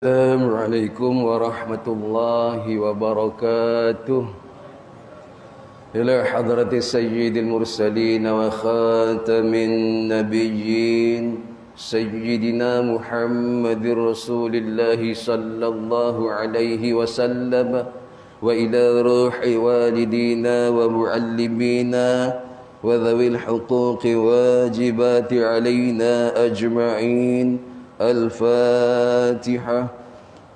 Assalamualaikum warahmatullahi wabarakatuh. Ila hadrati sayyidil mursalin wa khatamin nabiyyin sayyidina Muhammadir Rasulillahi sallallahu alaihi wasallam wa ila ruhi walidina wa muallimina wa dhawil huquqi wajibati alaina ajma'in. الفاتحة.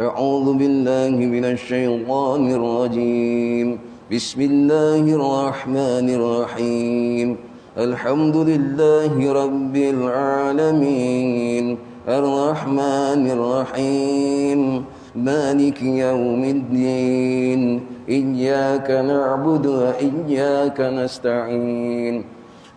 أعوذ بالله من الشيطان الرجيم. بسم الله الرحمن الرحيم. الحمد لله رب العالمين الرحمن الرحيم مالك يوم الدين إياك نعبد وإياك نستعين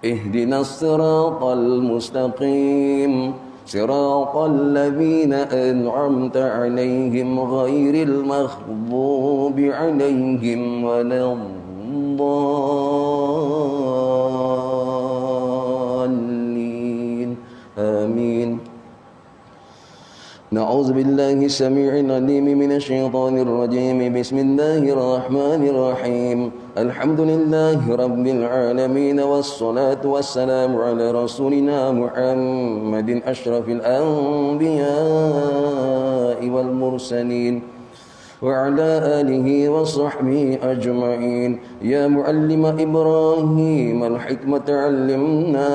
اهدنا الصراط المستقيم صراط الذين أنعمت عليهم غير المغضوب عليهم ولا الضالين آمين. نعوذ بالله السميع العليم من الشيطان الرجيم. بسم الله الرحمن الرحيم. الحمد لله رب العالمين والصلاة والسلام على رسولنا محمد أشرف الأنبياء والمرسلين وعلى آله وصحبه أجمعين. يا معلم إبراهيم الحكمة علمنا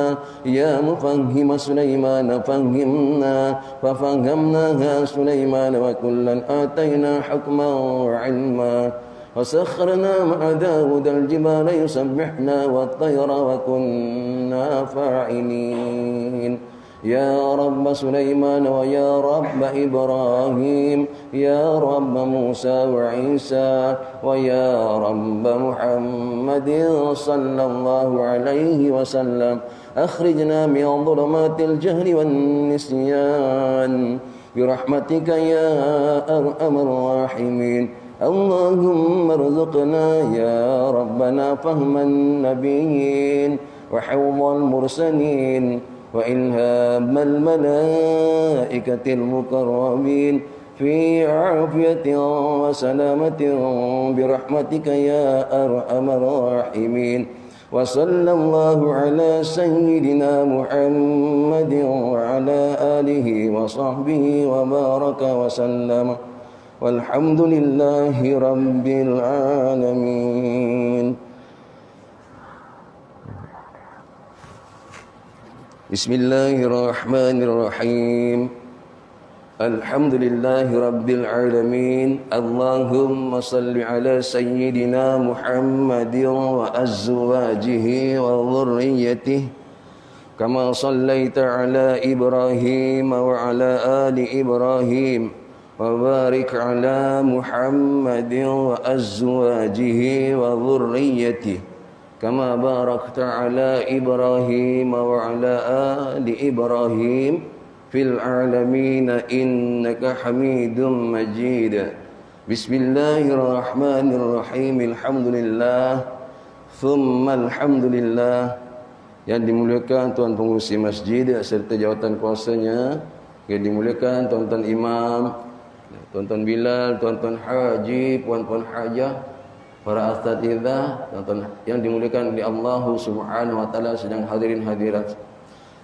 يا مفهم سليمان فهمنا ففهمناها سليمان وكلا آتينا حكما وعلما وسخرنا مع داود الجبال يسبحنا والطير وكنا فاعلين. يا رب سليمان ويا رب إبراهيم يا رب موسى وعيسى ويا رب محمد صلى الله عليه وسلم أخرجنا من ظلمات الجهل والنسيان برحمتك يا أرحم الراحمين. اللهم ارزقنا يا ربنا فهم النبيين وحوض المرسلين وإلهام الملائكة المقربين في عافية وسلامة برحمتك يا أرحم الراحمين. وصلى الله على سيدنا محمد وعلى آله وصحبه وبارك وسلم والحمد لله رب العالمين. بسم الله الرحمن الرحيم. الحمد لله رب العالمين. اللهم صل على سيدنا محمد وأزواجه وذريته كما صليت على إبراهيم وعلى آل إبراهيم وبارك على محمد وأزواجه وذريته كما باركت على إبراهيم وعلى آل إبراهيم في العالمين إنك حميد مجيد. بسم الله الرحمن الرحيم. الحمد لله ثم الحمد لله. Yang dimuliakan Tuan Pengurusi Masjid serta jawatan kuasanya, yang dimuliakan Tuan-Tuan Imam, Tuan-Tuan Bilal, Tuan-Tuan Haji, Puan-Puan Hajah, para asatidzah, tuan-tuan yang dimuliakan oleh Allah Subhanahu wa taala sedang hadirin hadirat.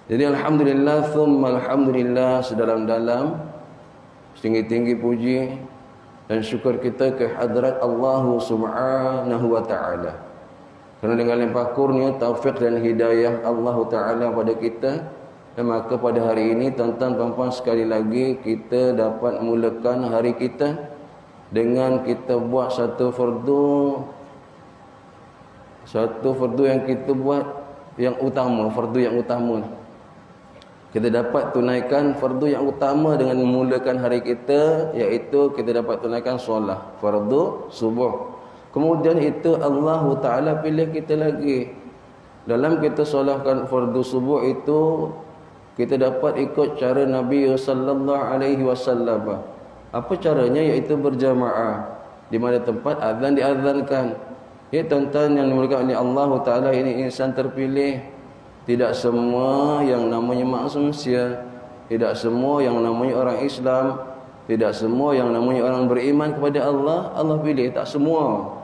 Jadi alhamdulillah thumma alhamdulillah, sedalam-dalam setinggi-tinggi puji dan syukur kita ke hadrat Allah Subhanahu wa taala. Kerana dengan limpah kurnia, taufik dan hidayah Allah taala pada kita, dan maka pada hari ini tuan-tuan puan-puan sekali lagi kita dapat mulakan hari kita dengan kita buat satu fardu yang kita buat yang utama, fardu yang utama. Kita dapat tunaikan fardu yang utama dengan memulakan hari kita, iaitu kita dapat tunaikan solat fardu subuh. Kemudian itu Allah Taala pilih kita lagi dalam kita solatkan fardu subuh itu, kita dapat ikut cara Nabi sallallahu alaihi wasallam. Apa caranya? Iaitu berjamaah di mana tempat azan diazankan. Ya tuan-tuan yang dimuliakan oleh Allah Taala, ini insan terpilih. Tidak semua yang namanya manusia, tidak semua yang namanya orang Islam Tidak semua yang namanya orang beriman kepada Allah, Allah pilih. Tak semua.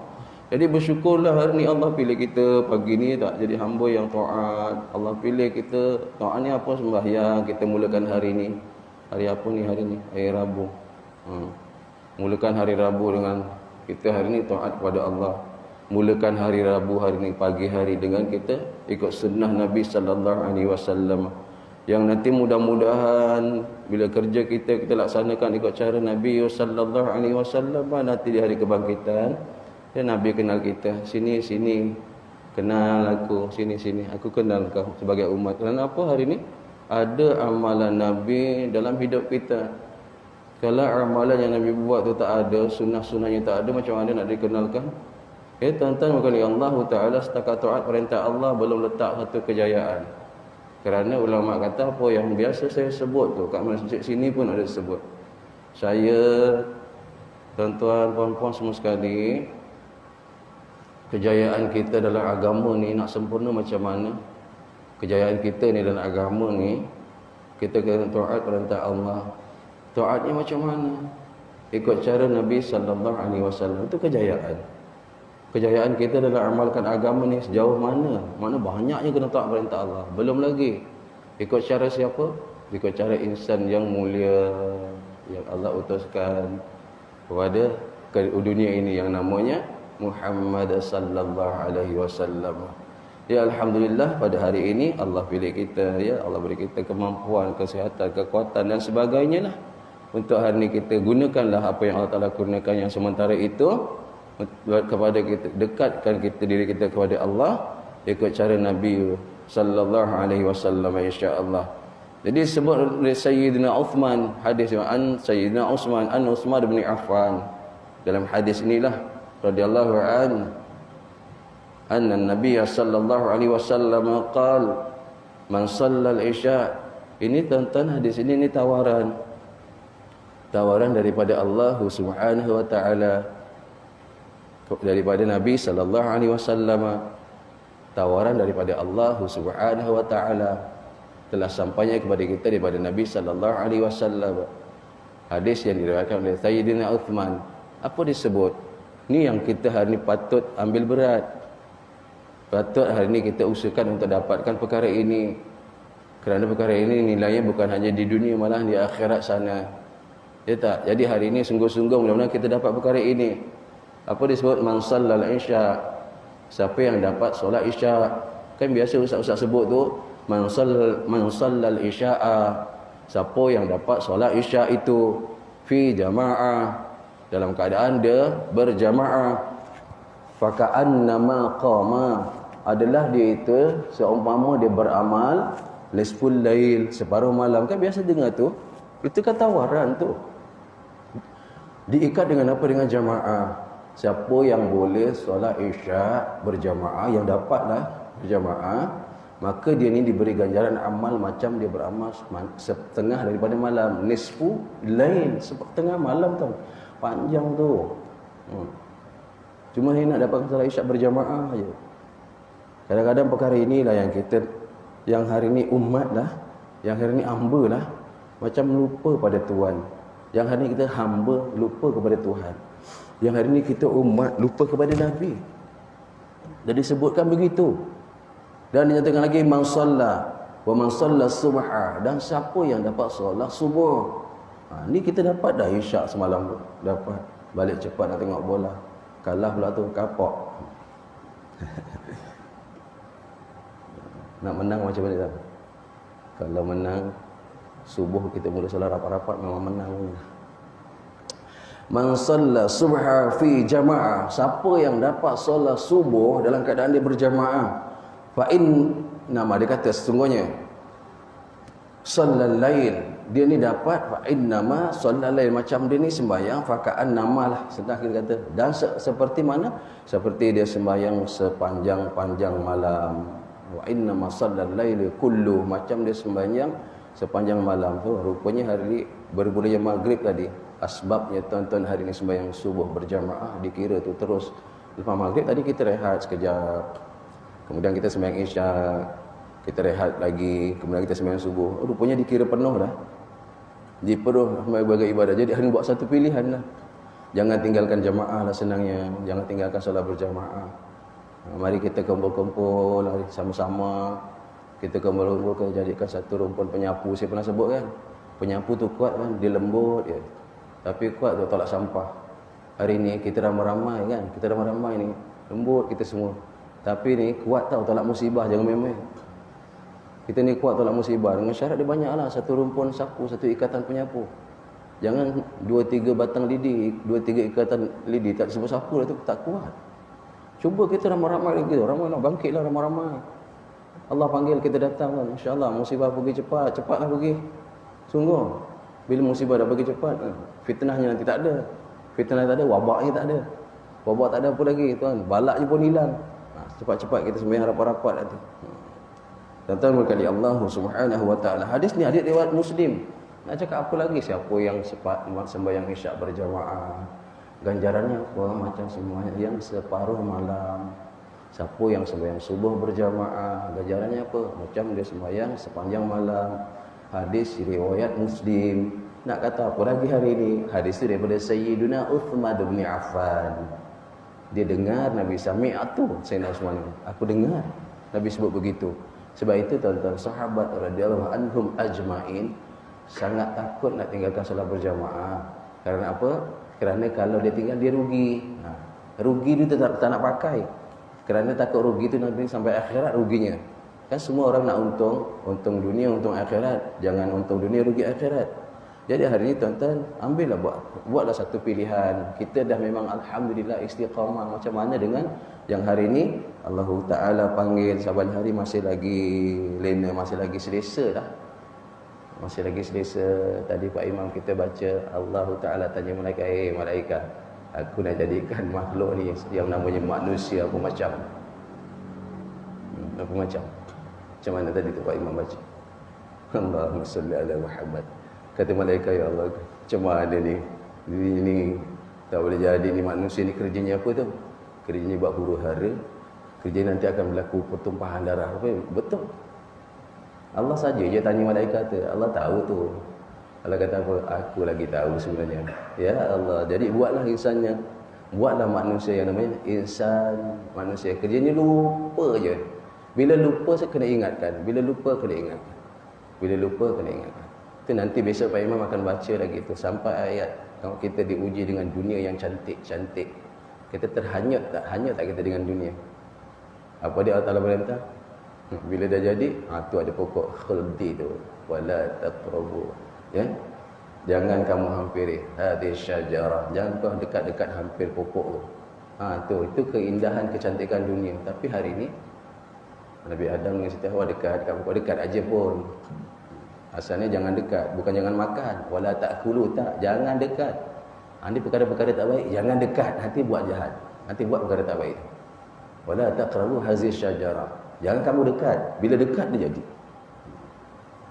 Jadi bersyukurlah hari ni Allah pilih kita pagi ni tak jadi hamba yang taat. Allah pilih kita, taat ni apa, sembahyang. Kita mulakan hari ni. Hari apa ni hari ni? Hari Rabu. Mulakan hari Rabu dengan kita hari ni taat kepada Allah. Mulakan hari Rabu hari ni pagi hari dengan kita ikut sunnah Nabi sallallahu alaihi wasallam. Yang nanti mudah-mudahan bila kerja kita laksanakan ikut cara Nabi sallallahu alaihi wasallam, nanti di hari kebangkitan ya Nabi kenal kita, sini kenal aku, sini aku kenal kau sebagai umat. Kerana apa hari ni? Ada amalan Nabi dalam hidup kita. Kalau amalan yang Nabi buat tu tak ada, sunnah-sunnahnya tak ada, macam mana nak dikenalkan? Tuan-tuan sekali, Allah Ta'ala setakat taat perintah Allah belum letak satu kejayaan. Kerana ulama kata apa yang biasa saya sebut tu, kat masjid sini pun ada sebut. Saya, tuan-tuan, puan-puan semua sekali, kejayaan kita dalam agama ni nak sempurna macam mana? Kejayaan kita ni dalam agama ni, kita kena taat perintah Allah. Taatnya macam mana? Ikut cara Nabi sallallahu alaihi wasallam. Itu kejayaan. Kejayaan kita dalam amalkan agama ni sejauh mana? Mana banyaknya kena taat perintah Allah. Belum lagi. Ikut cara siapa? Ikut cara insan yang mulia yang Allah utuskan kepada dunia ini yang namanya Muhammad sallallahu alaihi wasallam. Ya alhamdulillah pada hari ini Allah pilih kita, ya Allah beri kita kemampuan, kesihatan, kekuatan dan sebagainya lah. Untuk hari ini kita gunakanlah apa yang Allah Taala kurniakan yang sementara itu kepada kita, dekatkan kita diri kita kepada Allah ikut cara Nabi sallallahu alaihi wasallam insya-Allah. Jadi sebut oleh Sayyidina Uthman, hadis an Sayyidina Uthman bin Affan. Dalam hadis inilah radhiyallahu anna Nabi sallallahu alaihi wasallam qala man shallal isya. Ini tuan-tuan, hadis ini tawaran daripada Allah Subhanahu wa taala, daripada Nabi sallallahu alaihi wasallam. Tawaran daripada Allah Subhanahu wa taala telah sampainya kepada kita daripada Nabi sallallahu alaihi wasallam. Hadis yang diriwayatkan oleh Sayyidina Uthman. Apa disebut? Ni yang kita hari ni patut ambil berat. Patut hari ni kita usahakan untuk dapatkan perkara ini. Kerana perkara ini nilainya bukan hanya di dunia, malah di akhirat sana. Ya tak? Jadi hari ini sungguh-sungguh mudah-mudahan kita dapat perkara ini. Apa disebut man shallal isya? Siapa yang dapat solat isya? Kan biasa ustaz-ustaz sebut tu man shallal isya'a. Siapa yang dapat solat isya itu fi jamaah, dalam keadaan dia berjamaah, faka'annama qama, adalah dia itu seumpama dia beramal nisful lail, separuh malam. Kan biasa dengar tu, itu kan tawaran tu. Diikat dengan apa? Dengan jamaah. Siapa yang boleh solat isya berjamaah, yang dapatlah berjamaah, maka dia ni diberi ganjaran amal macam dia beramal setengah daripada malam. Nisfu lail, setengah malam tu. Panjang tu. Cuma dia nak dapat solat isya berjamaah aja. Kadang-kadang perkara inilah yang kita, yang hari ni umat lah, yang hari ni hamba lah, macam lupa pada Tuhan. Yang hari ni kita hamba lupa kepada Tuhan. Yang hari ni kita umat lupa kepada Nabi. Dan disebutkan begitu. Dan dinyatakan lagi man shalla wa man shalla subha, dan siapa yang dapat solat subuh. Ni kita dapat dah isyak semalam tu. Dapat. Balik cepat nak tengok bola. Kalah pula tu kapok. Nak menang macam mana tak? Kalau menang subuh kita mula solat rapat-rapat memang menang. Man shalla subha fi jamaah, siapa yang dapat solat subuh dalam keadaan dia berjamaah, fa in nama dia kata sesungguhnya shallal lail, dia ni dapat fa innama shallal lail, macam dia ni sembahyang faka'an namalah, sedang kita kata, dan seperti mana? Seperti dia sembahyang sepanjang-panjang malam. Wa innama shallal lail kullu, macam dia sembahyang sepanjang malam tu. Rupanya hari berbulan maghrib tadi, asbabnya tuan-tuan hari ni sembahyang subuh berjamaah dikira tu terus. Lepas maghrib tadi kita rehat sekejap, kemudian kita sembahyang isyak, kita rehat lagi, kemudian kita sembahyang subuh. Rupanya dikira penuh dah. Dipenuh berbagai ibadah. Jadi hari ini buat satu pilihan lah. Jangan tinggalkan jamaah lah senangnya. Jangan tinggalkan solat berjamaah. Mari kita kumpul-kumpul sama-sama. Kita kumpul-kumpul, jadikan satu rumpun penyapu. Saya pernah sebut kan, penyapu tu kuat kan, dia lembut ya. Tapi kuat tu tolak sampah. Hari ni kita ramai-ramai kan, kita ramai-ramai ni, lembut kita semua. Tapi ni kuat tau tolak musibah, jangan main-main. Kita ni kuat tolak musibah. Dengan syarat dia banyaklah, satu rumpun sapu, satu ikatan penyapu. Jangan 2-3 batang lidi, 2-3 ikatan lidi tak sebut sapu lah tu tak kuat. Cuba kita ramai-ramai lagi, ramailah, bangkitlah ramai-ramai. Allah panggil kita datang kan, insya-Allah musibah pergi cepat, cepatlah pergi. Sungguh. Bila musibah dah pergi cepat, fitnahnya nanti tak ada. Fitnah tak ada, wabaknya tak ada. Wabak tak ada apa lagi tuan, balak je pun hilang. Cepat-cepat kita sembahyang rapat-rapat nanti. Tuan-tuan berkali Allah Subhanahu wa taala. Hadis ni hadis riwayat Muslim. Nak cakap apa lagi? Siapa yang sembahyang isyak berjamaah, ganjarannya apa? Macam semuanya yang separuh malam. Siapa yang sembahyang subuh berjamaah, ganjarannya apa? Macam dia sembahyang sepanjang malam. Hadis riwayat Muslim. Nak kata apa lagi hari ini? Hadis itu daripada Sayyiduna Uthman bin Affan. Dia dengar Nabi sami'atu Sayyidina Uthman. Aku dengar Nabi sebut begitu. Sebab itu tuan-tuan sahabat radhiyallahu anhum ajmain sangat takut nak tinggalkan solat berjamaah. Kerana apa? Kerana kalau dia tinggal dia rugi. Rugi dia tak nak pakai. Kerana takut rugi tu nanti sampai akhirat ruginya. Kan semua orang nak untung dunia, untung akhirat. Jangan untung dunia rugi akhirat. Jadi hari ini tuan-tuan ambillah buatlah satu pilihan. Kita dah memang alhamdulillah istiqamah. Macam mana dengan yang hari ini Allah Taala panggil saban hari masih lagi lena, masih lagi selesa dah. Masih lagi selesa. Tadi Pak Imam kita baca Allah Taala tanya malaikat, malaikat, aku nak jadikan makhluk ni yang namanya manusia apa macam? Apa macam? Macam mana tadi tu Pak Imam baca? Allahumma salli ala Muhammad. Kata malaikat, ya Allah, macam mana ni? Ini tak boleh jadi ni, manusia ni kerjanya apa tu? Kerjanya buat huru hara. Kerja nanti akan berlaku pertumpahan darah. Betul. Allah saja je tanya malaikat tu. Allah tahu tu. Allah kata apa? Aku lagi tahu sebenarnya. Ya Allah. Jadi buatlah insannya. Buatlah manusia yang namanya insan. Manusia kerjanya lupa je. Bila lupa saya kena ingatkan. Bila lupa kena ingatkan. Bila lupa kena ingatkan. Itu nanti besok Pak Imam akan baca lagi tu sampai ayat kalau kita diuji dengan dunia yang cantik-cantik. Kita terhanyut tak kita dengan dunia. Apa dia Allah Taala berkata? Bila dah jadi, tu ada pokok khuldi tu. Wala taqrabu. Ya. Jangan kamu hampiri hadhihi syajarah. Jangan kau dekat-dekat hampir pokok tu. Itu keindahan kecantikan dunia. Tapi hari ini Nabi Adam dengan Siti Hawa dekat pokok, dekat aja pun. Asalnya jangan dekat, bukan jangan makan. Wala ta'kulu, tak, jangan dekat. Ini perkara-perkara tak baik, jangan dekat, nanti buat jahat. Nanti buat perkara tak baik. Wala taqrabu hazihi syajarah. Jangan kamu dekat. Bila dekat dia jadi.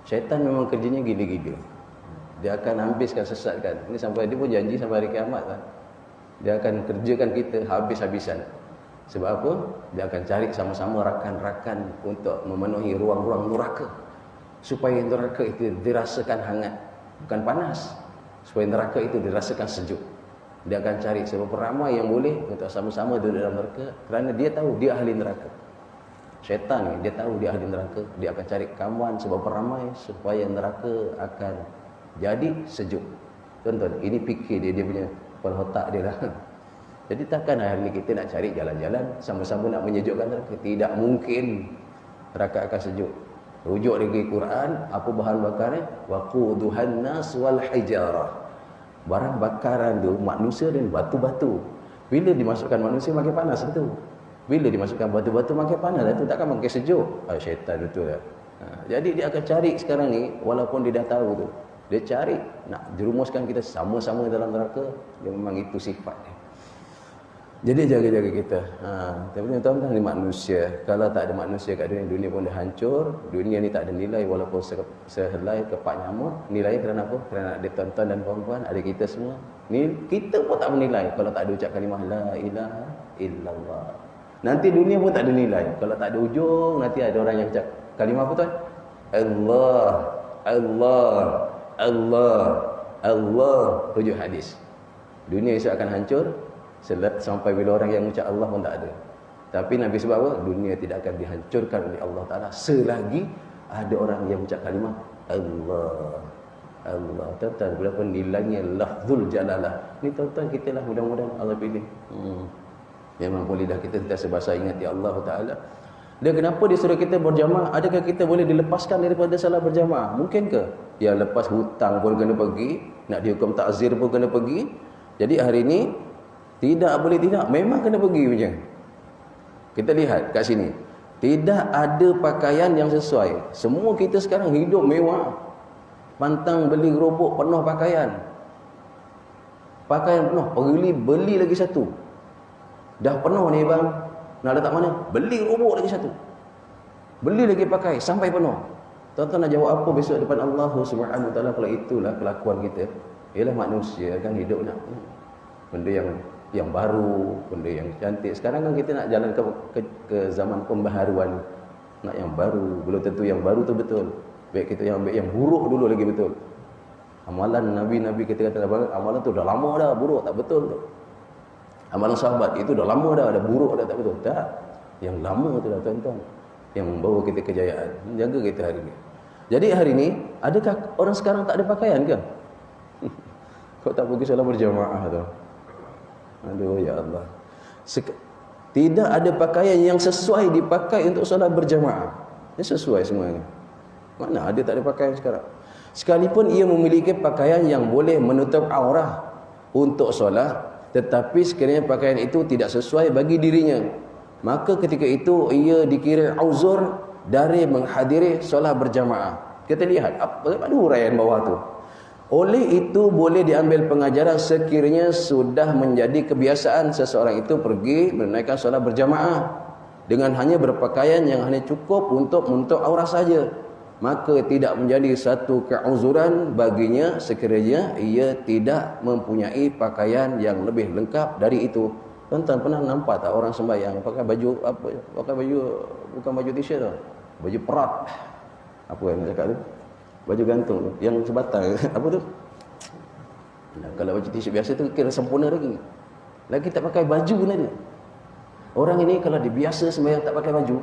Syaitan memang kerjanya gila-gila. Dia akan habiskan, sesatkan. Ini sampai dia pun janji sampai hari kiamat kan. Dia akan kerjakan kita habis-habisan. Sebab apa? Dia akan cari sama-sama rakan-rakan untuk memenuhi ruang-ruang neraka. Supaya neraka itu dirasakan hangat, bukan panas. Supaya neraka itu dirasakan sejuk. Dia akan cari seberapa ramai yang boleh untuk sama-sama duduk dalam neraka. Kerana dia tahu dia ahli neraka. Syaitan ni, dia tahu dia ahli neraka. Dia akan cari kawan seberapa ramai supaya neraka akan jadi sejuk. Tuan-tuan, ini fikir dia punya kepala otak dia lah. Jadi takkan hari ni kita nak cari jalan-jalan sama-sama nak menyejukkan neraka. Tidak mungkin neraka akan sejuk. Rujuk lagi Quran, apa bahan bakarnya? Waquduhan nas wal hijarah. Barang bakaran tu manusia dan batu-batu. Bila dimasukkan manusia makin panas betul. Bila dimasukkan batu-batu makin panas, itu takkan makin sejuk. Syaitan betul lah. Jadi dia akan cari sekarang ni, walaupun dia dah tahu tu. Dia cari nak jerumuskan kita sama-sama dalam neraka. Dia memang itu sifat dia. Jadi jaga-jaga kita. Tapi tuan-tuan ni manusia. Kalau tak ada manusia kat dunia, dunia pun dah hancur. Dunia ni tak ada nilai walaupun sehelai kepak nyamuk. Nilai kerana apa? Kerana ada tuan-tuan dan puan-puan, ada kita semua. Ni kita pun tak bernilai kalau tak ada ucap kalimah la ilaha illallah. Nanti dunia pun tak ada nilai kalau tak ada ujung. Nanti ada orang yang ucap kalimah apa tuan? Allah, Allah. Allah, Allah, rujuk hadis. Dunia esok akan hancur sampai bila orang yang ucap Allah pun tak ada. Tapi Nabi sebab apa? Dunia tidak akan dihancurkan oleh Allah Ta'ala selagi ada orang yang ucap kalimah Allah. Allah. Tuan-tuan, berapa nilainya lafzul jalalah. Ni tuan-tuan, kita lah mudah-mudahan Allah pilih. Memang boleh dah kita sentiasa bahasa ingat ya Allah Ta'ala. Dan kenapa dia suruh kita berjamaah? Adakah kita boleh dilepaskan daripada salat berjamaah? Mungkin ke? Ya, lepas hutang pun kena pergi, nak dihukum takzir pun kena pergi. Jadi hari ini tidak boleh tidak, memang kena pergi macam. Kita lihat kat sini. Tidak ada pakaian yang sesuai. Semua kita sekarang hidup mewah. Pantang beli gerobok penuh pakaian. Pakaian penuh, beli lagi satu. Dah penuh ni bang, nak letak mana? Beli gerobok lagi satu. Beli lagi pakai sampai penuh. Tuan-tuan nak jawab apa besok depan Allah Subhanahu Wa Taala kalau itulah kelakuan kita? Ialah manusia kan hidup nak benda yang baru, benda yang cantik. Sekarang kan kita nak jalan ke zaman pembaharuan. Nak yang baru, belum tentu yang baru tu betul. Baik kita yang ambil yang buruk dulu lagi betul. Amalan Nabi kita kata amalan tu dah lama dah buruk, tak betul tu. Amalan sahabat itu dah lama dah, buruk dah, tak betul. Tak. Yang lama tu dah tuan-tuan, yang membawa kita kejayaan, menjaga kita hari ini. Jadi hari ini, adakah orang sekarang tak ada pakaian ke? Kau tak pergi solat berjamaah tu. Aduh ya Allah. Tidak ada pakaian yang sesuai dipakai untuk solat berjamaah. Ini sesuai semuanya. Mana ada tak ada pakaian sekarang? Sekalipun ia memiliki pakaian yang boleh menutup aurah untuk solat, tetapi sekiranya pakaian itu tidak sesuai bagi dirinya, maka ketika itu ia dikira uzur dari menghadiri solat berjamaah. Kita lihat apa uraian bawah tu. Oleh itu boleh diambil pengajaran sekiranya sudah menjadi kebiasaan seseorang itu pergi menunaikan solat berjamaah dengan hanya berpakaian yang hanya cukup untuk menutup aurat saja, maka tidak menjadi satu keuzuran baginya sekiranya ia tidak mempunyai pakaian yang lebih lengkap dari itu. Tuan-tuan pernah nampak tak orang sembahyang pakai baju apa? Pakai baju bukan baju t-shirt tu, baju perat. Apa yang cakap tu? Baju gantung tu, yang sebatang. Apa tu? Nah, kalau baju t-shirt biasa tu kira sempurna lagi. Lagi tak pakai baju pun ada. Orang ini kalau dia biasa sembahyang tak pakai baju,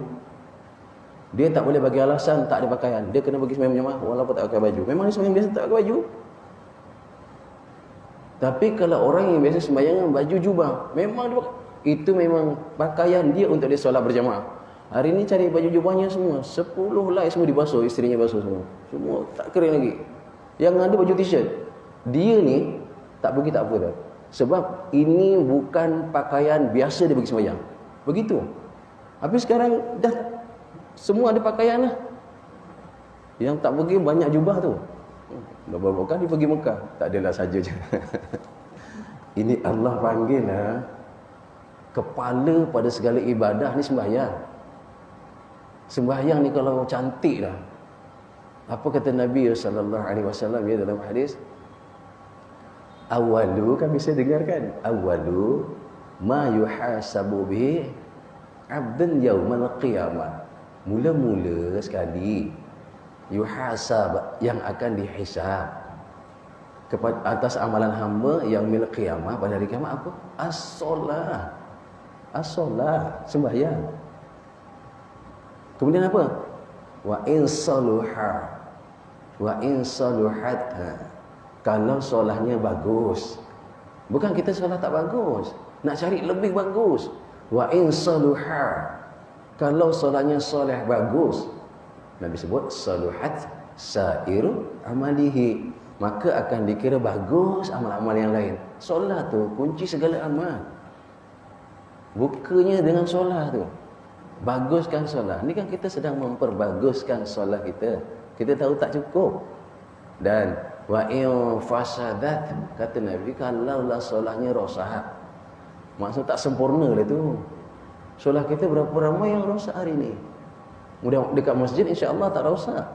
dia tak boleh bagi alasan tak ada pakaian. Dia kena pergi sembahyang berjamaah walaupun tak pakai baju. Memang dia sembahyang biasa tak pakai baju. Tapi kalau orang yang biasa sembahyang baju jubah, memang dia pakai. Itu memang pakaian dia untuk dia solat berjamaah. Hari ini cari baju jubahnya semua 10 helai semua dibasuh, isterinya basuh semua. Semua tak kering lagi. Yang ada baju t-shirt, dia ni tak pergi tak apa dah. Sebab ini bukan pakaian biasa dia pergi sembahyang. Begitu. Tapi sekarang dah semua ada pakaian lah. Yang tak pergi banyak jubah tu. Beberapa kali pergi Mekah, tak adalah saja je. Ini Allah panggil lah, kepala pada segala ibadah ni sembahyang. Sembahyang ni kalau cantik dah. Apa kata Nabi sallallahu alaihi wasallam ya dalam hadis? Awalu, kan bisa dengarkan. Awalu ma yuhasabu bihi 'abdun yaumal qiyamah. Mula-mula sekali yuhasab yang akan dihisab kepada atas amalan hamba yang milik qiyamah pada hari kiamat apa? As-solah. As-solah, sembahyang. Kemudian apa? Wa in saluha wa in saluhat. Kalau solahnya bagus. Bukan kita solat tak bagus, nak cari lebih bagus. Wa in saluha, kalau solahnya soleh bagus, Nabi sebut saluhat sairu amalihi, maka akan dikira bagus amal-amal yang lain. Solat tu kunci segala amal. Bukanya dengan solat tu. Baguskan solat. Ni kan kita sedang memperbaguskan solat kita. Kita tahu tak cukup. Dan wa in fasadat, kata Nabi, kalaulah solatnya rosak, maksud tak sempurna lah tu. Solat kita berapa ramai yang rosak hari ni? Mudah dekat masjid insya-Allah tak rosak.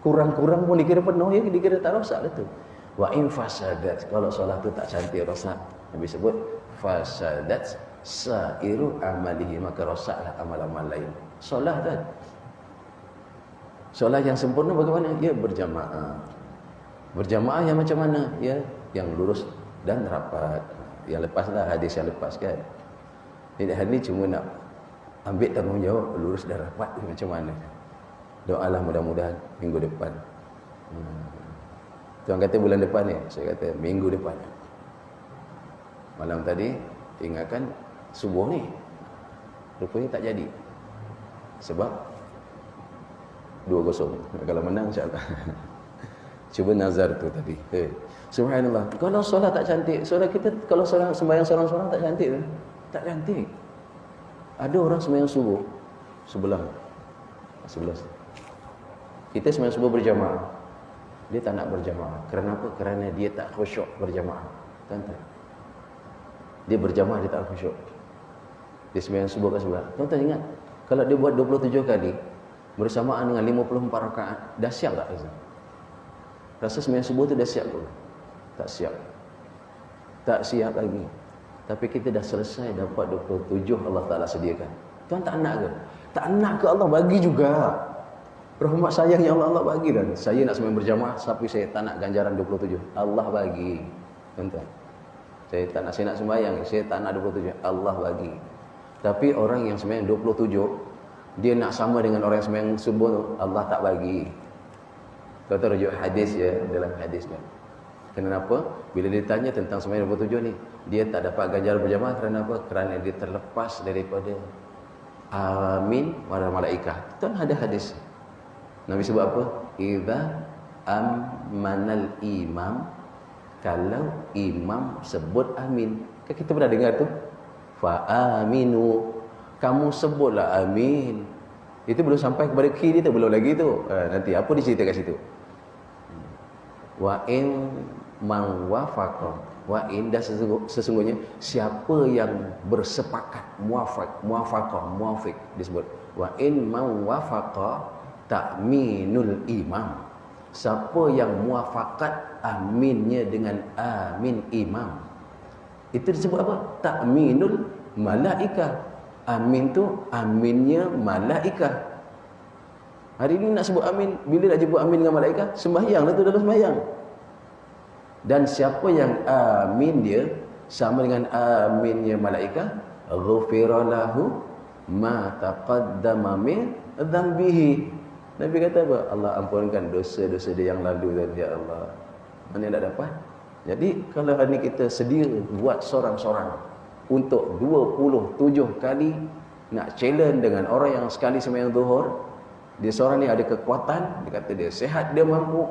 Kurang-kurang pun dikira penuh, ya dikira tak rosak lah tu. Wa in fasadat, kalau solat tu tak cantik rosak. Nabi sebut fasadat sairu amalihi, maka rosaklah amal-amal lain. Solat kan, solat yang sempurna bagaimana? Ia berjamaah. Berjamaah yang macam mana? Ya, yang lurus dan rapat. Yang lepaslah hadis yang lepas kan. Ini hari ni cuma nak ambil tanggungjawab lurus dan rapat macam mana. Doalah mudah-mudahan minggu depan. Tuan kata bulan depan ni, saya kata minggu depan. Malam tadi ingatkan subuh ni. Rupanya tak jadi. Sebab 2-0. Kalau menang insya-Allah. Cuba nazar tu tadi. Subhanallah. Kalau solat tak cantik, solat kita kalau solat sembahyang seorang-seorang tak cantik ke? Tak cantik. Ada orang sembahyang subuh sebelah. Kita sembahyang subuh berjamaah. Dia tak nak berjamaah. Kerana apa? Kerana dia tak khusyuk berjamaah. Tuan-tuan. Dia berjamaah dia tak khusyuk. Dia sembahyang subuh kat sebelah. Tuan-tuan ingat, kalau dia buat 27 kali bersamaan dengan 54 rakaat, dah siap tak rasa? Rasa sembahyang subuh tu dah siap ke? Tak siap. Tak siap lagi. Tapi kita dah selesai dapat 27 Allah Ta'ala sediakan. Tuan tak nak ke? Tak nak ke Allah bagi juga. Rahmat sayang yang Allah bagi dah. Saya nak sembahyang berjamaah tapi saya tak nak ganjaran 27. Allah bagi. Tuan-tuan. Saya nak sembahyang, saya tak nak 27. Allah bagi. Tapi orang yang sembahyang 27, dia nak sama dengan orang yang sembahyang subuh tu, Allah tak bagi. Tuan-tuan rujuk hadis ya, dalam hadis kan. Kenapa? Bila ditanya tentang sembahyang 27 ni, dia tak dapat ganjaran berjamaah kerana apa? Kerana dia terlepas daripada amin para malaikah. Tuan ada hadis. Nabi sebut apa? Idza ammanal imam, kalau imam sebut amin. Kan kita pernah dengar tu? Fa aminu. Kamu sebutlah amin. Itu belum sampai kepada ki dia tu, belum lagi tu. Nanti apa dicerita kat situ? Wa in man wafaqa. Wa in dah sesungguhnya siapa yang bersepakat, muwafiq disebut. Wa in man wafaqa ta'minul imam. Siapa yang muafakat aminnya dengan amin imam, itu disebut apa? Ta'minul malaikah. Amin tu aminnya malaikah. Hari ini nak sebut amin, bila nak jemput amin dengan malaikah? Sembahyang lah tu, dalam sembahyang. Dan siapa yang amin dia sama dengan aminnya malaikah, ghufira lahu ma taqaddama min dhanbihi. Nabi kata apa? Allah ampunkan dosa-dosa dia yang lalu dan ya Allah. Mana nak dapat? Jadi kalau hari ini kita sedia buat seorang-seorang untuk 27 kali nak challenge dengan orang yang sekali sembahyang zuhur, dia seorang ni ada kekuatan, dia kata dia sihat, dia mampu,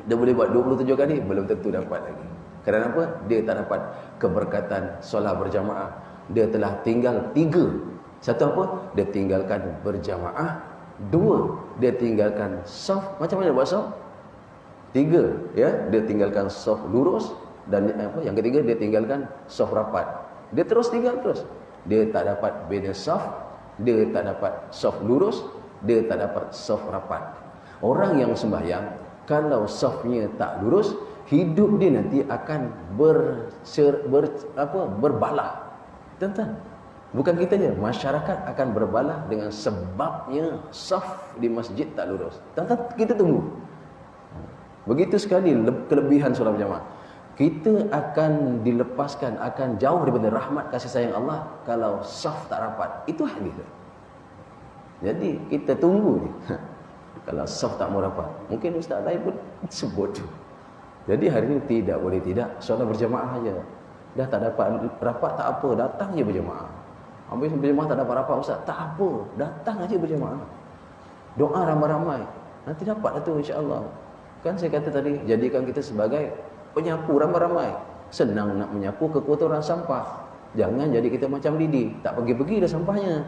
dia boleh buat 27 kali, belum tentu dapat lagi. Kerana apa? Dia tak dapat keberkatan solat berjamaah. Dia telah tinggal 3. Satu apa? Dia tinggalkan berjamaah. 2, dia tinggalkan saf. Macam mana buat saf? 3, ya, dia tinggalkan saf lurus. Dan apa? Yang ketiga, dia tinggalkan saf rapat. Dia terus tinggal terus. Dia tak dapat bina saf, dia tak dapat saf lurus, dia tak dapat saf rapat. Orang yang sembahyang, kalau safnya tak lurus, hidup dia nanti akan berbalah. Tuan-tuan, bukan kita je, masyarakat akan berbalah dengan sebabnya saf di masjid tak lurus. Tuan-tuan, kita tunggu. Begitu sekali kelebihan solat berjamaah. Kita akan dilepaskan, akan jauh daripada rahmat kasih sayang Allah kalau saf tak rapat. Itu hadis. Jadi kita tunggu ni. Kalau saf tak mau rapat, mungkin ustaz lain pun sebut tu. Jadi hari ini tidak boleh tidak, solat berjamaah saja. Dah tak dapat rapat tak apa, datang je berjamaah. Habis berjamaah tak dapat rapat ustaz, tak apa, datang aja berjamaah. Doa ramai-ramai, nanti dapat tu insya-Allah. Kan saya kata tadi, jadikan kita sebagai penyapu ramai-ramai. Senang nak menyapu kekotoran sampah. Jangan jadi kita macam Didi, tak pergi-pergi dah sampahnya.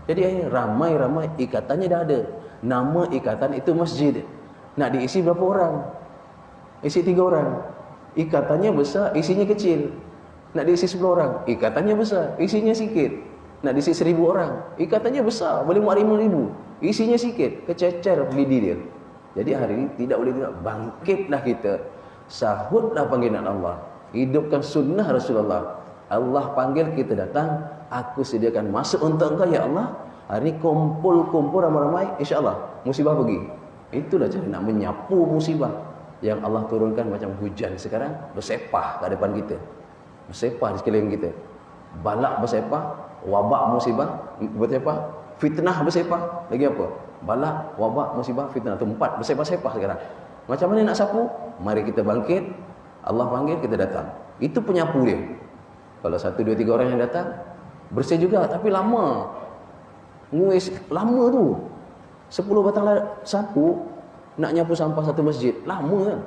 Jadi akhirnya ramai-ramai, ikatannya dah ada. Nama ikatan itu masjid. Nak diisi berapa orang? Isi 3 orang. Ikatannya besar, isinya kecil. Nak diisi 10 orang, ikatannya besar, isinya sikit. Nak diisi 1000 orang, ikatannya besar, boleh muat 5000, isinya sikit, kececer lidi dia. Jadi hari ini tidak boleh tidak, bangkitlah kita, sahutlah panggilan Allah, hidupkan sunnah Rasulullah. Allah panggil kita datang, aku sediakan masuk untuk engkau ya Allah. Hari ini kumpul-kumpul ramai-ramai, insya-Allah musibah pergi. Itulah cara nak menyapu musibah. yang Allah turunkan macam hujan sekarang bersepah kat depan kita. Bersepah di sekeliling kita. Balak bersepah, wabak musibah bersepah, fitnah bersepah, lagi apa? Balak, wabak, musibah, fitnah. Itu 4 bersepah-sepah sekarang. Macam mana nak sapu? Mari kita bangkit. Allah panggil, kita datang. Itu penyapu dia. Kalau 1, 2, 3 orang yang datang, bersih juga, tapi lama. Nguis, lama tu. 10 batang sapu, nak nyapu sampah satu masjid. Lama kan?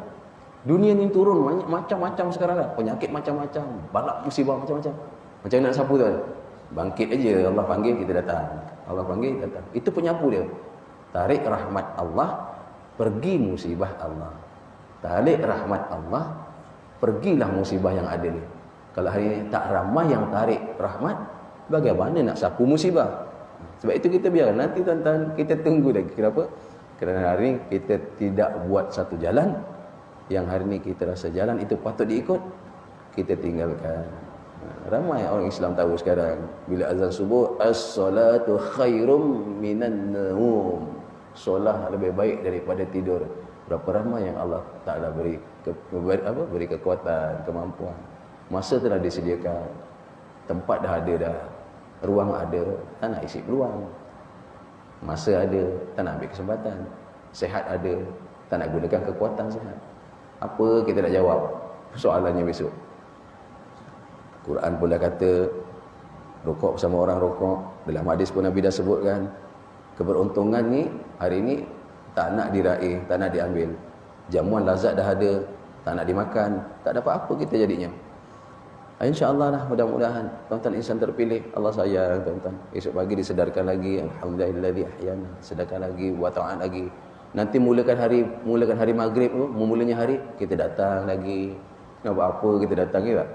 Dunia ni turun macam-macam sekarang lah. Penyakit macam-macam. Balak musibah macam-macam. Macam nak sapu tu kan? Bangkit aja, Allah panggil, kita datang. Allah panggil, kita datang. Itu penyapu dia. Tarik rahmat Allah, pergi musibah Allah. Tarik rahmat Allah, pergilah musibah yang ada ni. Kalau hari ini tak ramai yang tarik rahmat, bagaimana nak sapu musibah? Sebab itu kita biar nanti tuan-tuan, kita tunggu lagi. Kenapa? Kerana hari ini kita tidak buat satu jalan. Yang hari ini kita rasa jalan itu patut diikut, kita tinggalkan. Ramai orang Islam tahu sekarang, bila azan subuh, as-salatu khairum minan naum. Solat lebih baik daripada tidur. Berapa ramai yang Allah Ta'ala beri kekuatan, kemampuan. Masa telah disediakan, tempat dah ada dah, ruang ada, tak nak isi peluang. Masa ada, tak nak ambil kesempatan. Sehat ada, tak nak gunakan kekuatan sehat. Apa kita nak jawab soalannya besok? Quran pun dah kata rokok bersama orang rokok. Dalam hadis pun Nabi dah sebutkan, keberuntungan ni hari ni tak nak diraih, tak nak diambil. Jamuan lazat dah ada, tak nak dimakan, tak dapat apa kita jadinya. InsyaAllah lah, mudah-mudahan tuan-tuan insan terpilih, Allah sayang tuan-tuan. Esok pagi disedarkan lagi, alhamdulillahi ahyana, sedarkan lagi, buat taat lagi. Nanti mulakan hari maghrib tu, memulanya hari, kita datang lagi. Nak buat apa kita datang ke tak?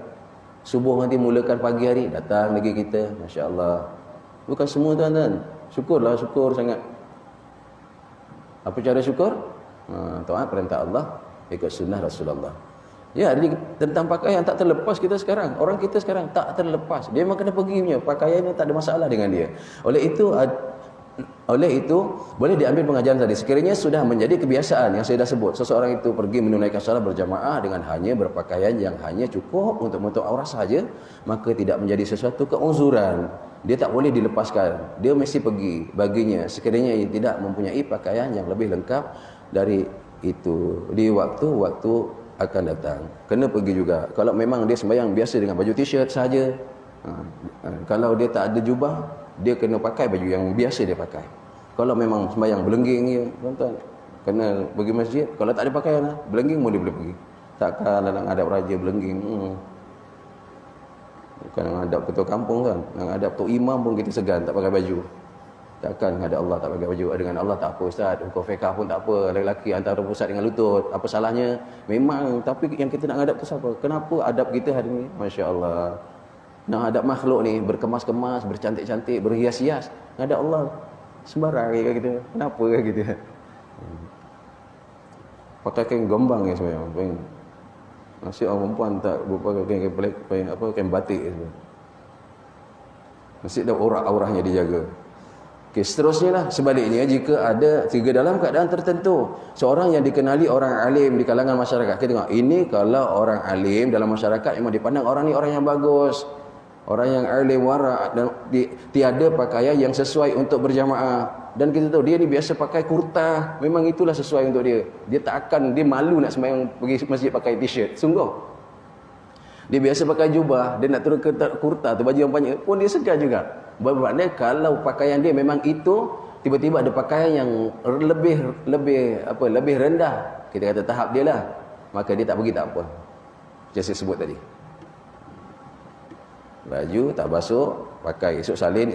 Subuh nanti mulakan pagi hari, datang lagi kita, masya-Allah. Bukan semua tuan-tuan. Syukurlah, syukur sangat. Apa cara syukur? Taat perintah Allah, ikut sunnah Rasulullah. Ya, jadi tentang pakaian tak terlepas kita sekarang. Orang kita sekarang tak terlepas. Dia memang kena pergi punya. Pakaiannya tak ada masalah dengan dia. Oleh itu boleh diambil pengajaran tadi. Sekiranya sudah menjadi kebiasaan yang saya dah sebut, seseorang itu pergi menunaikan salat berjamaah dengan hanya berpakaian yang hanya cukup untuk menutup aurat sahaja, maka tidak menjadi sesuatu keuzuran. Dia tak boleh dilepaskan. Dia mesti pergi. Baginya sekiranya ia tidak mempunyai pakaian yang lebih lengkap dari itu di waktu-waktu akan datang, kena pergi juga. Kalau memang dia sembahyang biasa dengan baju t-shirt saja, kalau dia tak ada jubah, dia kena pakai baju yang biasa dia pakai. Kalau memang sembahyang belengging ya, tuan-tuan, kena pergi masjid. Kalau tak ada pakaian, belengging pun dia boleh pergi. Takkan nak ngadap raja belengging. Bukan ngadap ketua kampung kan, ngadap tok imam pun kita segan tak pakai baju. Takkan ada Allah tak pakai baju. Dengan Allah tak apa ustaz, hukum fiqah pun tak apa. Lelaki antara pusat dengan lutut, apa salahnya? Memang, tapi yang kita nak hadap tu siapa? Kenapa adab kita hari ni? Masya-Allah. Nak hadap makhluk ni berkemas-kemas, bercantik-cantik, berhias-hias. Ngadap Allah sembarang ke kita? Kenapa ke kita? Pakai kain gombang ya sebenarnya. Nasib orang perempuan tak berpakai kain batik sebenarnya. Nasib dah aurat-aurahnya dijaga. Okay, seterusnya lah, sebaliknya jika ada dalam keadaan tertentu, seorang yang dikenali orang alim di kalangan masyarakat, kita tengok ini kalau orang alim dalam masyarakat memang dipandang orang ni orang yang bagus, orang yang alim wara, dan tiada pakaian yang sesuai untuk berjamaah. Dan kita tahu dia ni biasa pakai kurta, memang itulah sesuai untuk dia. Dia tak akan, dia malu nak sembahyang pergi masjid pakai t-shirt, sungguh. Dia biasa pakai jubah, dia nak turun ke kurta tu baju yang banyak pun dia segan juga. Bermakna kalau pakaian dia memang itu, tiba-tiba ada pakaian yang lebih rendah, kita kata tahap dia lah, maka dia tak pergi tak apa. Macam saya sebut tadi, baju tak basuh, pakai esok salin,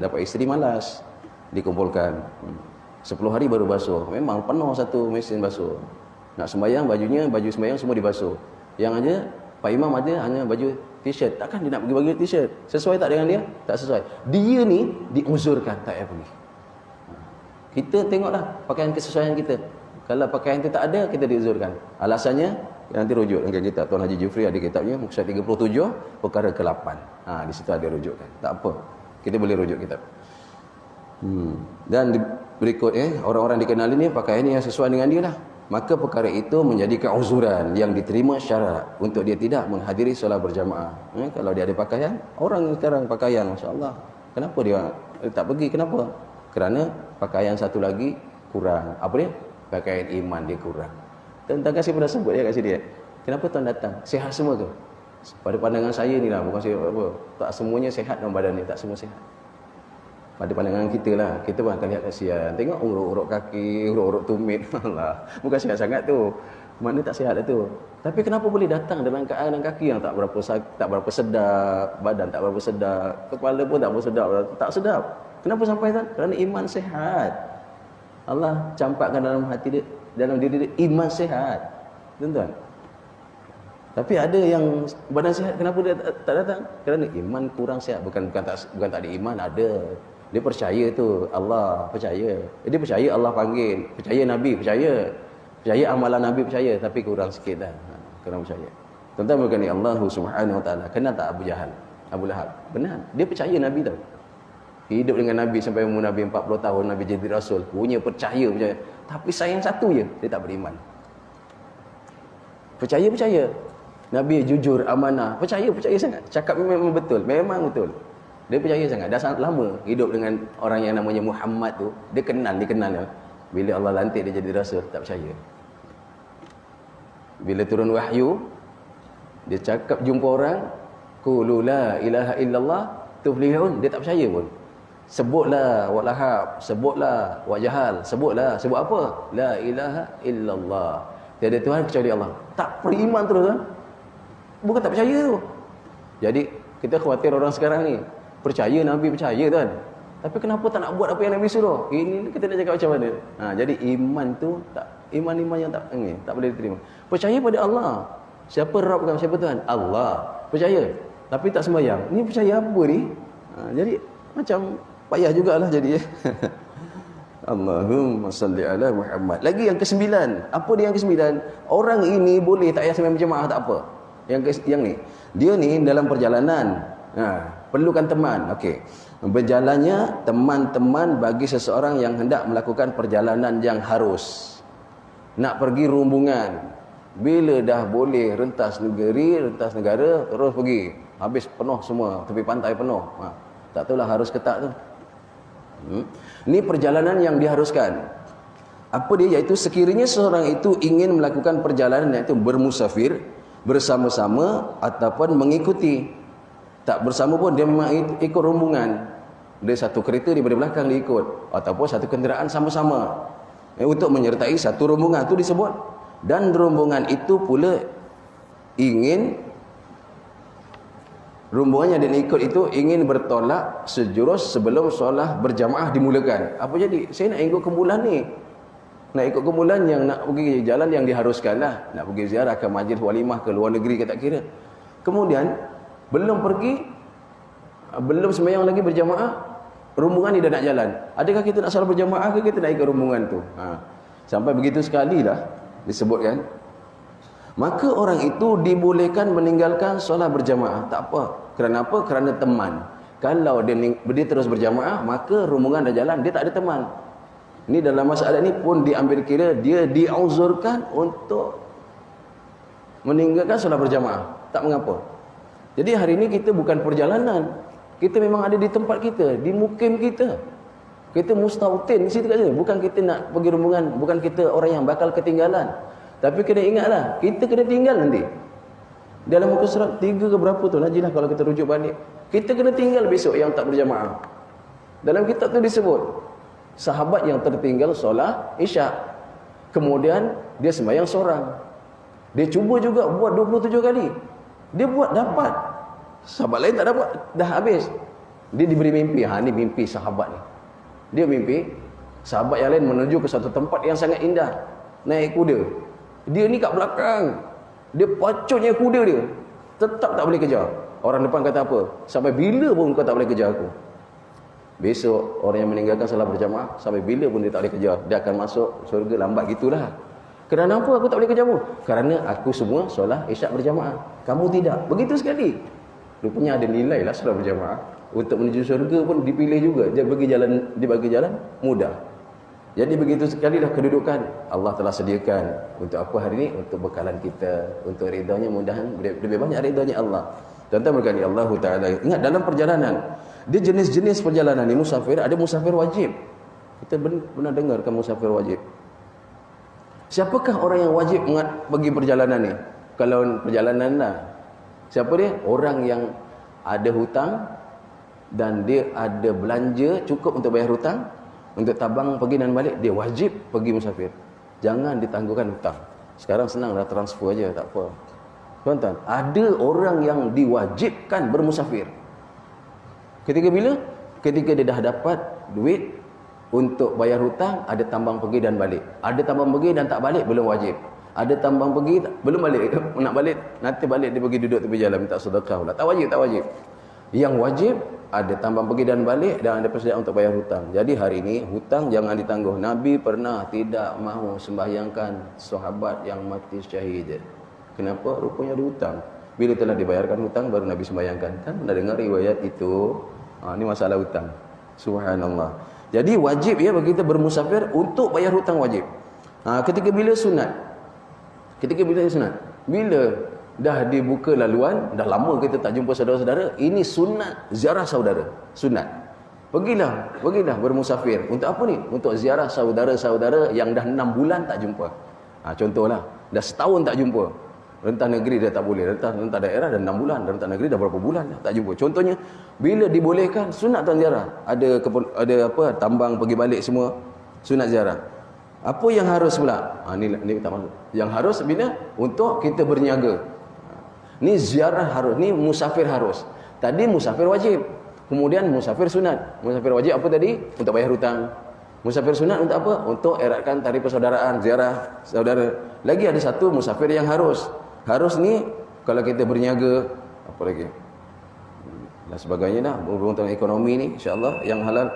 dapat isteri malas, dikumpulkan 10 hari baru basuh. Memang penuh satu mesin basuh. Nak sembahyang, baju sembahyang semua dibasuh. Yang aja Pak Imam ada hanya baju t-shirt. Takkan dia nak pergi bagi t-shirt? Sesuai tak dengan dia? Tak sesuai. Dia ni diuzurkan, tak payah pergi. Kita tengoklah pakaian kesesuaian kita. Kalau pakaian itu tak ada, kita diuzurkan. Alasannya, nanti rujuk dengan kitab Tuan Haji Jufri, ada kitabnya, muka 37, perkara ke-8. Di situ ada rujukkan. Tak apa. Kita boleh rujuk kitab. Dan berikut orang-orang dikenali ni pakaian yang sesuai dengan dia lah. maka perkara itu menjadi keuzuran yang diterima syarak untuk dia tidak menghadiri solat berjamaah. Kalau dia ada pakaian, orang sekarang pakaian, masya-Allah. Kenapa dia tak pergi? Kenapa? Kerana pakaian satu lagi kurang. Apa dia? Pakaian iman dia kurang. Tuan-tuan kasih pernah sebut dia kat sini. Kenapa tuan datang? Sihat semua tu? Pada pandangan saya ni lah, bukan saya apa. Tak semuanya sihat dalam badan ni, tak semua sihat. Pada pandangan kita lah, kita pun akan lihat kasihan. Tengok urut-urut kaki, urut-urut tumit. Allah, bukan sihat sangat tu. Mana tak sihat lah tu. Tapi kenapa boleh datang dalam keadaan kaki yang tak berapa sedap, badan tak berapa sedap, kepala pun tak berapa sedap, tak sedap. Kenapa sampai tak? Kerana iman sihat. Allah campakkan dalam hati dia, dalam diri dia iman sihat. Tuan-tuan. Tapi ada yang badan sihat, kenapa dia tak datang? Kerana iman kurang sihat. Bukan tak ada iman, ada. Dia percaya tu, Allah percaya. Dia percaya Allah panggil, percaya Nabi, percaya amalan Nabi, percaya, tapi kurang sikit dah. Kurang percaya. Tuan-tuan bukan ni Allah Subhanahu Wa Taala. Kenal tak Abu Jahal, Abu Lahab? Benar, dia percaya Nabi tau. Hidup dengan Nabi sampai umur Nabi 40 tahun, Nabi jadi Rasul, punya percaya. Tapi sayang satu je, dia tak beriman. Percaya. Nabi jujur, amanah, percaya sangat. Cakap memang betul, memang betul. Dia percaya sangat. Dah sangat lama hidup dengan orang yang namanya Muhammad tu. Dia kenal. Bila Allah lantik dia jadi Rasul, tak percaya. Bila turun wahyu, dia cakap jumpa orang, qulu la ilaha illallah tuflihun, dia tak percaya pun. Sebutlah wa Lahab, sebutlah wa Jahal, sebut apa? La ilaha illallah. Tiada Tuhan kecuali Allah. Tak beriman terus kan? Bukan tak percaya tu. Jadi kita khawatir orang sekarang ni percaya Nabi, percaya kan, tapi kenapa tak nak buat apa yang Nabi suruh? Ini kita nak cakap macam mana? Jadi iman tu tak, iman yang tak boleh diterima. Percaya pada Allah. Siapa Rabb kan? Siapa Tuhan? Allah. Percaya, tapi tak sembahyang. Ni percaya apa ni? Jadi macam payah jugalah jadi. Allahumma salli ala Muhammad. Lagi yang kesembilan. Apa dia yang kesembilan? Orang ini boleh tak payah sembahyang berjemaah, tak apa. Yang ni, dia ni dalam perjalanan, perlukan teman. Okey. Berjalannya teman-teman bagi seseorang yang hendak melakukan perjalanan yang harus. Nak pergi rombongan. Bila dah boleh rentas negeri, rentas negara, terus pergi. Habis penuh semua, tepi pantai penuh. Tak tahulah harus ke tak tu. Ini perjalanan yang diharuskan. Apa dia? Iaitu sekiranya seorang itu ingin melakukan perjalanan, iaitu bermusafir, bersama-sama ataupun mengikuti. Tak bersama pun, dia memang ikut rombongan. Dia satu kereta daripada belakang dia ikut, ataupun satu kenderaan sama-sama untuk menyertai satu rombongan, tu disebut. Dan rombongan itu pula ingin, rombongan yang dia ikut itu ingin bertolak sejurus sebelum solat berjamaah dimulakan. Apa jadi? Saya nak ikut kumpulan ni, nak ikut kumpulan yang nak pergi jalan yang diharuskan lah. Nak pergi ziarah ke majlis walimah ke luar negeri ke tak kira. Kemudian belum pergi, belum sembahyang lagi berjamaah, rombongan ni dah nak jalan. Adakah kita nak solat berjamaah ke kita nak ikut rombongan tu? Sampai begitu sekali lah disebutkan. Maka orang itu dibolehkan meninggalkan solat berjamaah. Tak apa. Kerana apa? Kerana teman. Kalau dia terus berjamaah, maka rombongan dah jalan, dia tak ada teman. Ini dalam masalah ni pun diambil kira, dia diuzurkan untuk meninggalkan solat berjamaah. Tak mengapa. Jadi hari ini kita bukan perjalanan. Kita memang ada di tempat kita, di mukim kita. Kita mustautin di situ kat sini. Bukan kita nak pergi rombongan, bukan kita orang yang bakal ketinggalan. Tapi kena ingatlah, kita kena tinggal nanti. Dalam muka surat 3 ke berapa tu, najilah kalau kita rujuk balik. Kita kena tinggal besok yang tak berjamaah. Dalam kitab tu disebut, sahabat yang tertinggal solat Isyak. Kemudian dia sembahyang seorang. Dia cuba juga buat 27 kali. Dia buat dapat. Sahabat lain tak dapat, dah habis. Dia diberi mimpi. Ni mimpi sahabat ni. Dia mimpi sahabat yang lain menuju ke satu tempat yang sangat indah, naik kuda. Dia ni kat belakang, dia pacutnya kuda dia, tetap tak boleh kejar. Orang depan kata apa? Sampai bila pun kau tak boleh kejar aku. Besok orang yang meninggalkan solat berjamaah, sampai bila pun dia tak boleh kejar, dia akan masuk syurga lambat gitulah. Kerana apa aku tak boleh kejarmu? Kerana aku semua solat Isyak berjamaah, kamu tidak. Begitu sekali. Rupanya ada nilai lah solat berjamaah. Untuk menuju syurga pun dipilih juga. Dia bagi jalan mudah. Jadi begitu sekali dah kedudukan Allah telah sediakan untuk apa hari ini, untuk bekalan kita, untuk ridhanya, mudahan lebih banyak ridhanya Allah. Tuan-tuan berkali Allah Ta'ala. Ingat dalam perjalanan, dia jenis-jenis perjalanan ni musafir, ada musafir wajib. Kita pernah dengarkan musafir wajib. Siapakah orang yang wajib pergi perjalanan ni? Kalau perjalanan lah, siapa dia? Orang yang ada hutang dan dia ada belanja cukup untuk bayar hutang, untuk tabang pergi dan balik, dia wajib pergi musafir. Jangan ditangguhkan hutang. Sekarang senang dah, transfer aja, tak apa. Tuan-tuan, ada orang yang diwajibkan bermusafir. Ketika bila? Ketika dia dah dapat duit untuk bayar hutang, ada tambang pergi dan balik. Ada tambang pergi dan tak balik, belum wajib. Ada tambang pergi, belum balik. Nak balik, nanti balik dia pergi duduk tepi jalan minta sedekah pula. Tak wajib, tak wajib. Yang wajib, ada tambang pergi dan balik dan ada persediaan untuk bayar hutang. Jadi hari ini, hutang jangan ditangguh. Nabi pernah tidak mahu sembahyangkan sahabat yang mati syahid. Kenapa? Rupanya ada hutang. Bila telah dibayarkan hutang, baru Nabi sembahyangkan. Kan pernah dengar riwayat itu? Ini masalah hutang. Subhanallah. Jadi wajib ya bagi kita bermusafir untuk bayar hutang wajib. Ketika bila sunat? Ketika bila sunat? Bila dah dibuka laluan, dah lama kita tak jumpa saudara-saudara, ini sunat ziarah saudara. Sunat. Pergilah bermusafir. Untuk apa ni? Untuk ziarah saudara-saudara yang dah 6 bulan tak jumpa. Contohlah, dah setahun tak jumpa. Rentah negeri dah tak boleh, rentah daerah dah 6 bulan, rentah negeri dah berapa bulan dah tak jumpa. Contohnya, bila dibolehkan sunat tuan ziarah, ada apa, tambang pergi balik semua, sunat ziarah. Apa yang harus pula? Ni tak malu. Yang harus bila? Untuk kita berniaga. Ni ziarah harus, ni musafir harus. Tadi musafir wajib, kemudian musafir sunat. Musafir wajib apa tadi? Untuk bayar hutang. Musafir sunat untuk apa? Untuk eratkan tali persaudaraan, ziarah saudara. Lagi ada satu musafir yang harus. Harus ni kalau kita berniaga, apa lagi? Dan sebagainya dah, berhubung dengan ekonomi ni, insya-Allah yang halal.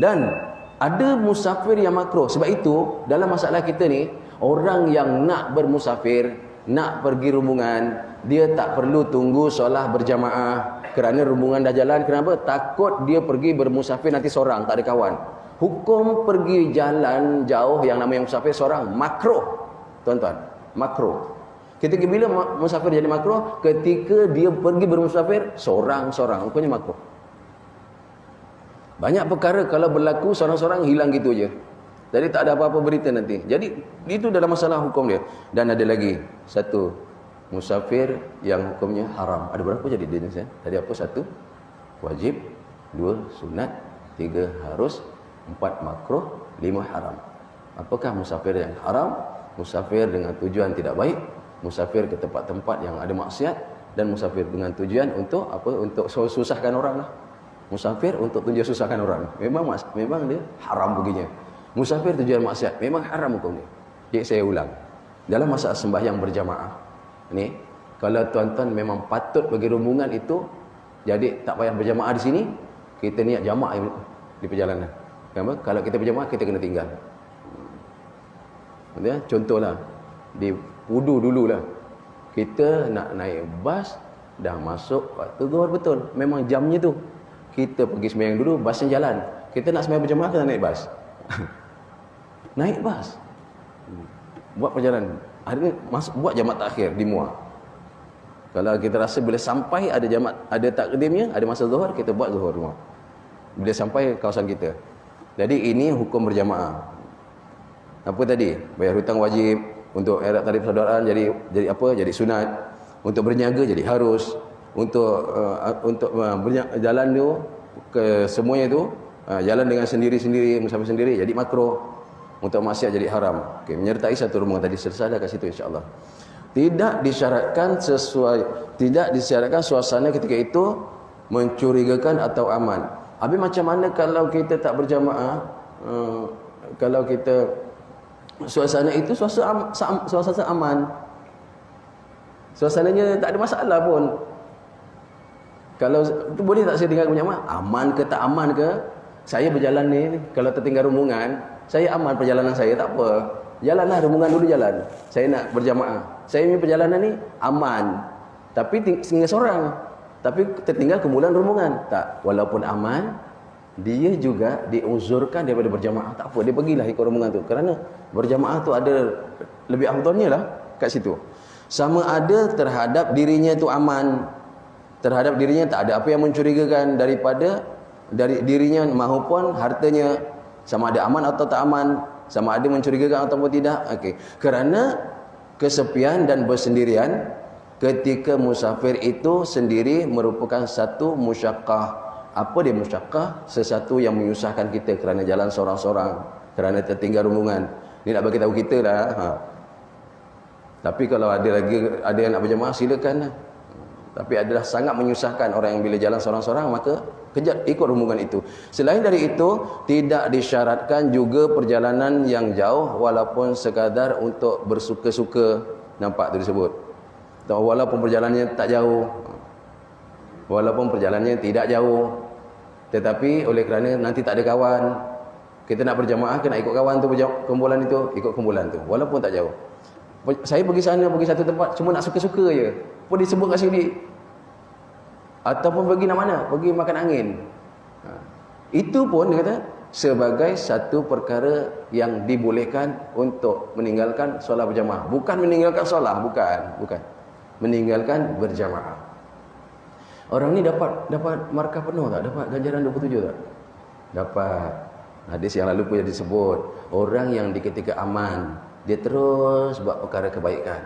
Dan ada musafir yang makruh. Sebab itu dalam masalah kita ni, orang yang nak bermusafir, nak pergi rombongan, dia tak perlu tunggu solat berjamaah kerana rombongan dah jalan. Kenapa? Takut dia pergi bermusafir nanti seorang, tak ada kawan. Hukum pergi jalan jauh yang namanya musafir seorang makruh. Tuan-tuan, makruh. Ketika bila musafir jadi makruh? Ketika dia pergi bermusafir seorang-seorang, hukumnya makruh. Banyak perkara kalau berlaku seorang-seorang hilang gitu je. Jadi tak ada apa-apa berita nanti. Jadi itu dalam masalah hukum dia. Dan ada lagi satu, musafir yang hukumnya haram. Ada berapa jadi jenis ya? Tadi apa? 1 wajib, 2 sunat, 3 harus, 4 makruh, 5 haram. Apakah musafir yang haram? Musafir dengan tujuan tidak baik, musafir ke tempat-tempat yang ada maksiat, dan musafir dengan tujuan untuk apa? Untuk susahkan orang lah. Musafir untuk tujuan susahkan orang. Memang dia haram begini. Musafir tujuan maksiat, memang haram hukum dia. Jadi saya ulang. Dalam masalah sembahyang berjamaah ni, kalau tuan-tuan memang patut bagi rombongan itu, jadi tak payah berjamaah di sini, kita niat jamaah di perjalanan. Kenapa? Kalau kita berjamaah, kita kena tinggal. Contohlah, di Pudu dululah, kita nak naik bas, dah masuk waktu zuhur betul. Memang jamnya tu. Kita pergi sembahyang dulu, basnya jalan. Kita nak sembahyang berjamaah, kita naik bas. Naik bas. Buat perjalanan. Hari ni buat jamak takhir di Muar. Kalau kita rasa boleh sampai ada jamak, ada takdimnya, ada masa zuhur, kita buat zuhur rumah. Bila sampai kawasan kita. Jadi ini hukum berjamaah. Apa tadi? Bayar hutang wajib, untuk erat tali persaudaraan jadi apa? Jadi sunat. Untuk berniaga jadi harus. Untuk jalan tu ke semuanya tu, jalan dengan sendiri-sendiri, musafir sendiri jadi makruh. Untuk maksiat jadi haram. Okey, menyertai satu rombongan tadi, selesai dah kat situ insya-Allah. Tidak disyaratkan suasana ketika itu mencurigakan atau aman. Habis macam mana kalau kita tak berjamaah? Kalau kita suasana itu suasana aman. Suasananya tak ada masalah pun. Kalau itu boleh tak saya tinggal berjamaah? Aman ke tak aman ke? Saya berjalan ni, kalau tertinggal rombongan, saya aman perjalanan saya, tak apa. Jalanlah rombongan dulu jalan. Saya nak berjamaah. Saya punya perjalanan ni aman. Tapi tinggal seorang. Tapi tertinggal kumpulan rombongan. Tak, walaupun aman, dia juga diuzurkan daripada berjamaah. Tak apa, dia pergilah ikut rombongan tu. Kerana berjamaah tu ada lebih afdalnya lah kat situ. Sama ada terhadap dirinya tu aman, terhadap dirinya tak ada apa yang mencurigakan daripada dari dirinya maupun hartanya, sama ada aman atau tak aman, sama ada mencurigakan ataupun tidak. Okey. Kerana kesepian dan bersendirian ketika musafir itu sendiri merupakan satu musyaqqah. Apa dia musyaqqah? Sesuatu yang menyusahkan kita kerana jalan seorang-seorang, kerana tertinggal rombongan. Ni nak bagi tahu kita lah. Tapi kalau ada yang nak berjamaah, silakan lah. Tapi adalah sangat menyusahkan orang yang bila jalan seorang-seorang, maka kejap ikut rombongan itu. Selain dari itu, tidak disyaratkan juga perjalanan yang jauh walaupun sekadar untuk bersuka-suka. Nampak tu disebut. Walaupun perjalanannya tak jauh, walaupun perjalanannya tidak jauh, tetapi oleh kerana nanti tak ada kawan, kita nak berjamaah, kena ikut kawan tu, kumpulan itu, ikut kumpulan tu, walaupun tak jauh. Saya pergi sana, pergi satu tempat, cuma nak suka-suka je, pun disebut kat sini. Ataupun pergi nak mana? Pergi makan angin. Itu pun dia kata sebagai satu perkara yang dibolehkan untuk meninggalkan solat berjamaah. Bukan meninggalkan solat, bukan. Meninggalkan berjamaah. Orang ni dapat markah penuh tak? Dapat ganjaran 27 tak? Dapat. Hadis yang lalu pun disebut, orang yang di ketika aman, dia terus buat perkara kebaikan.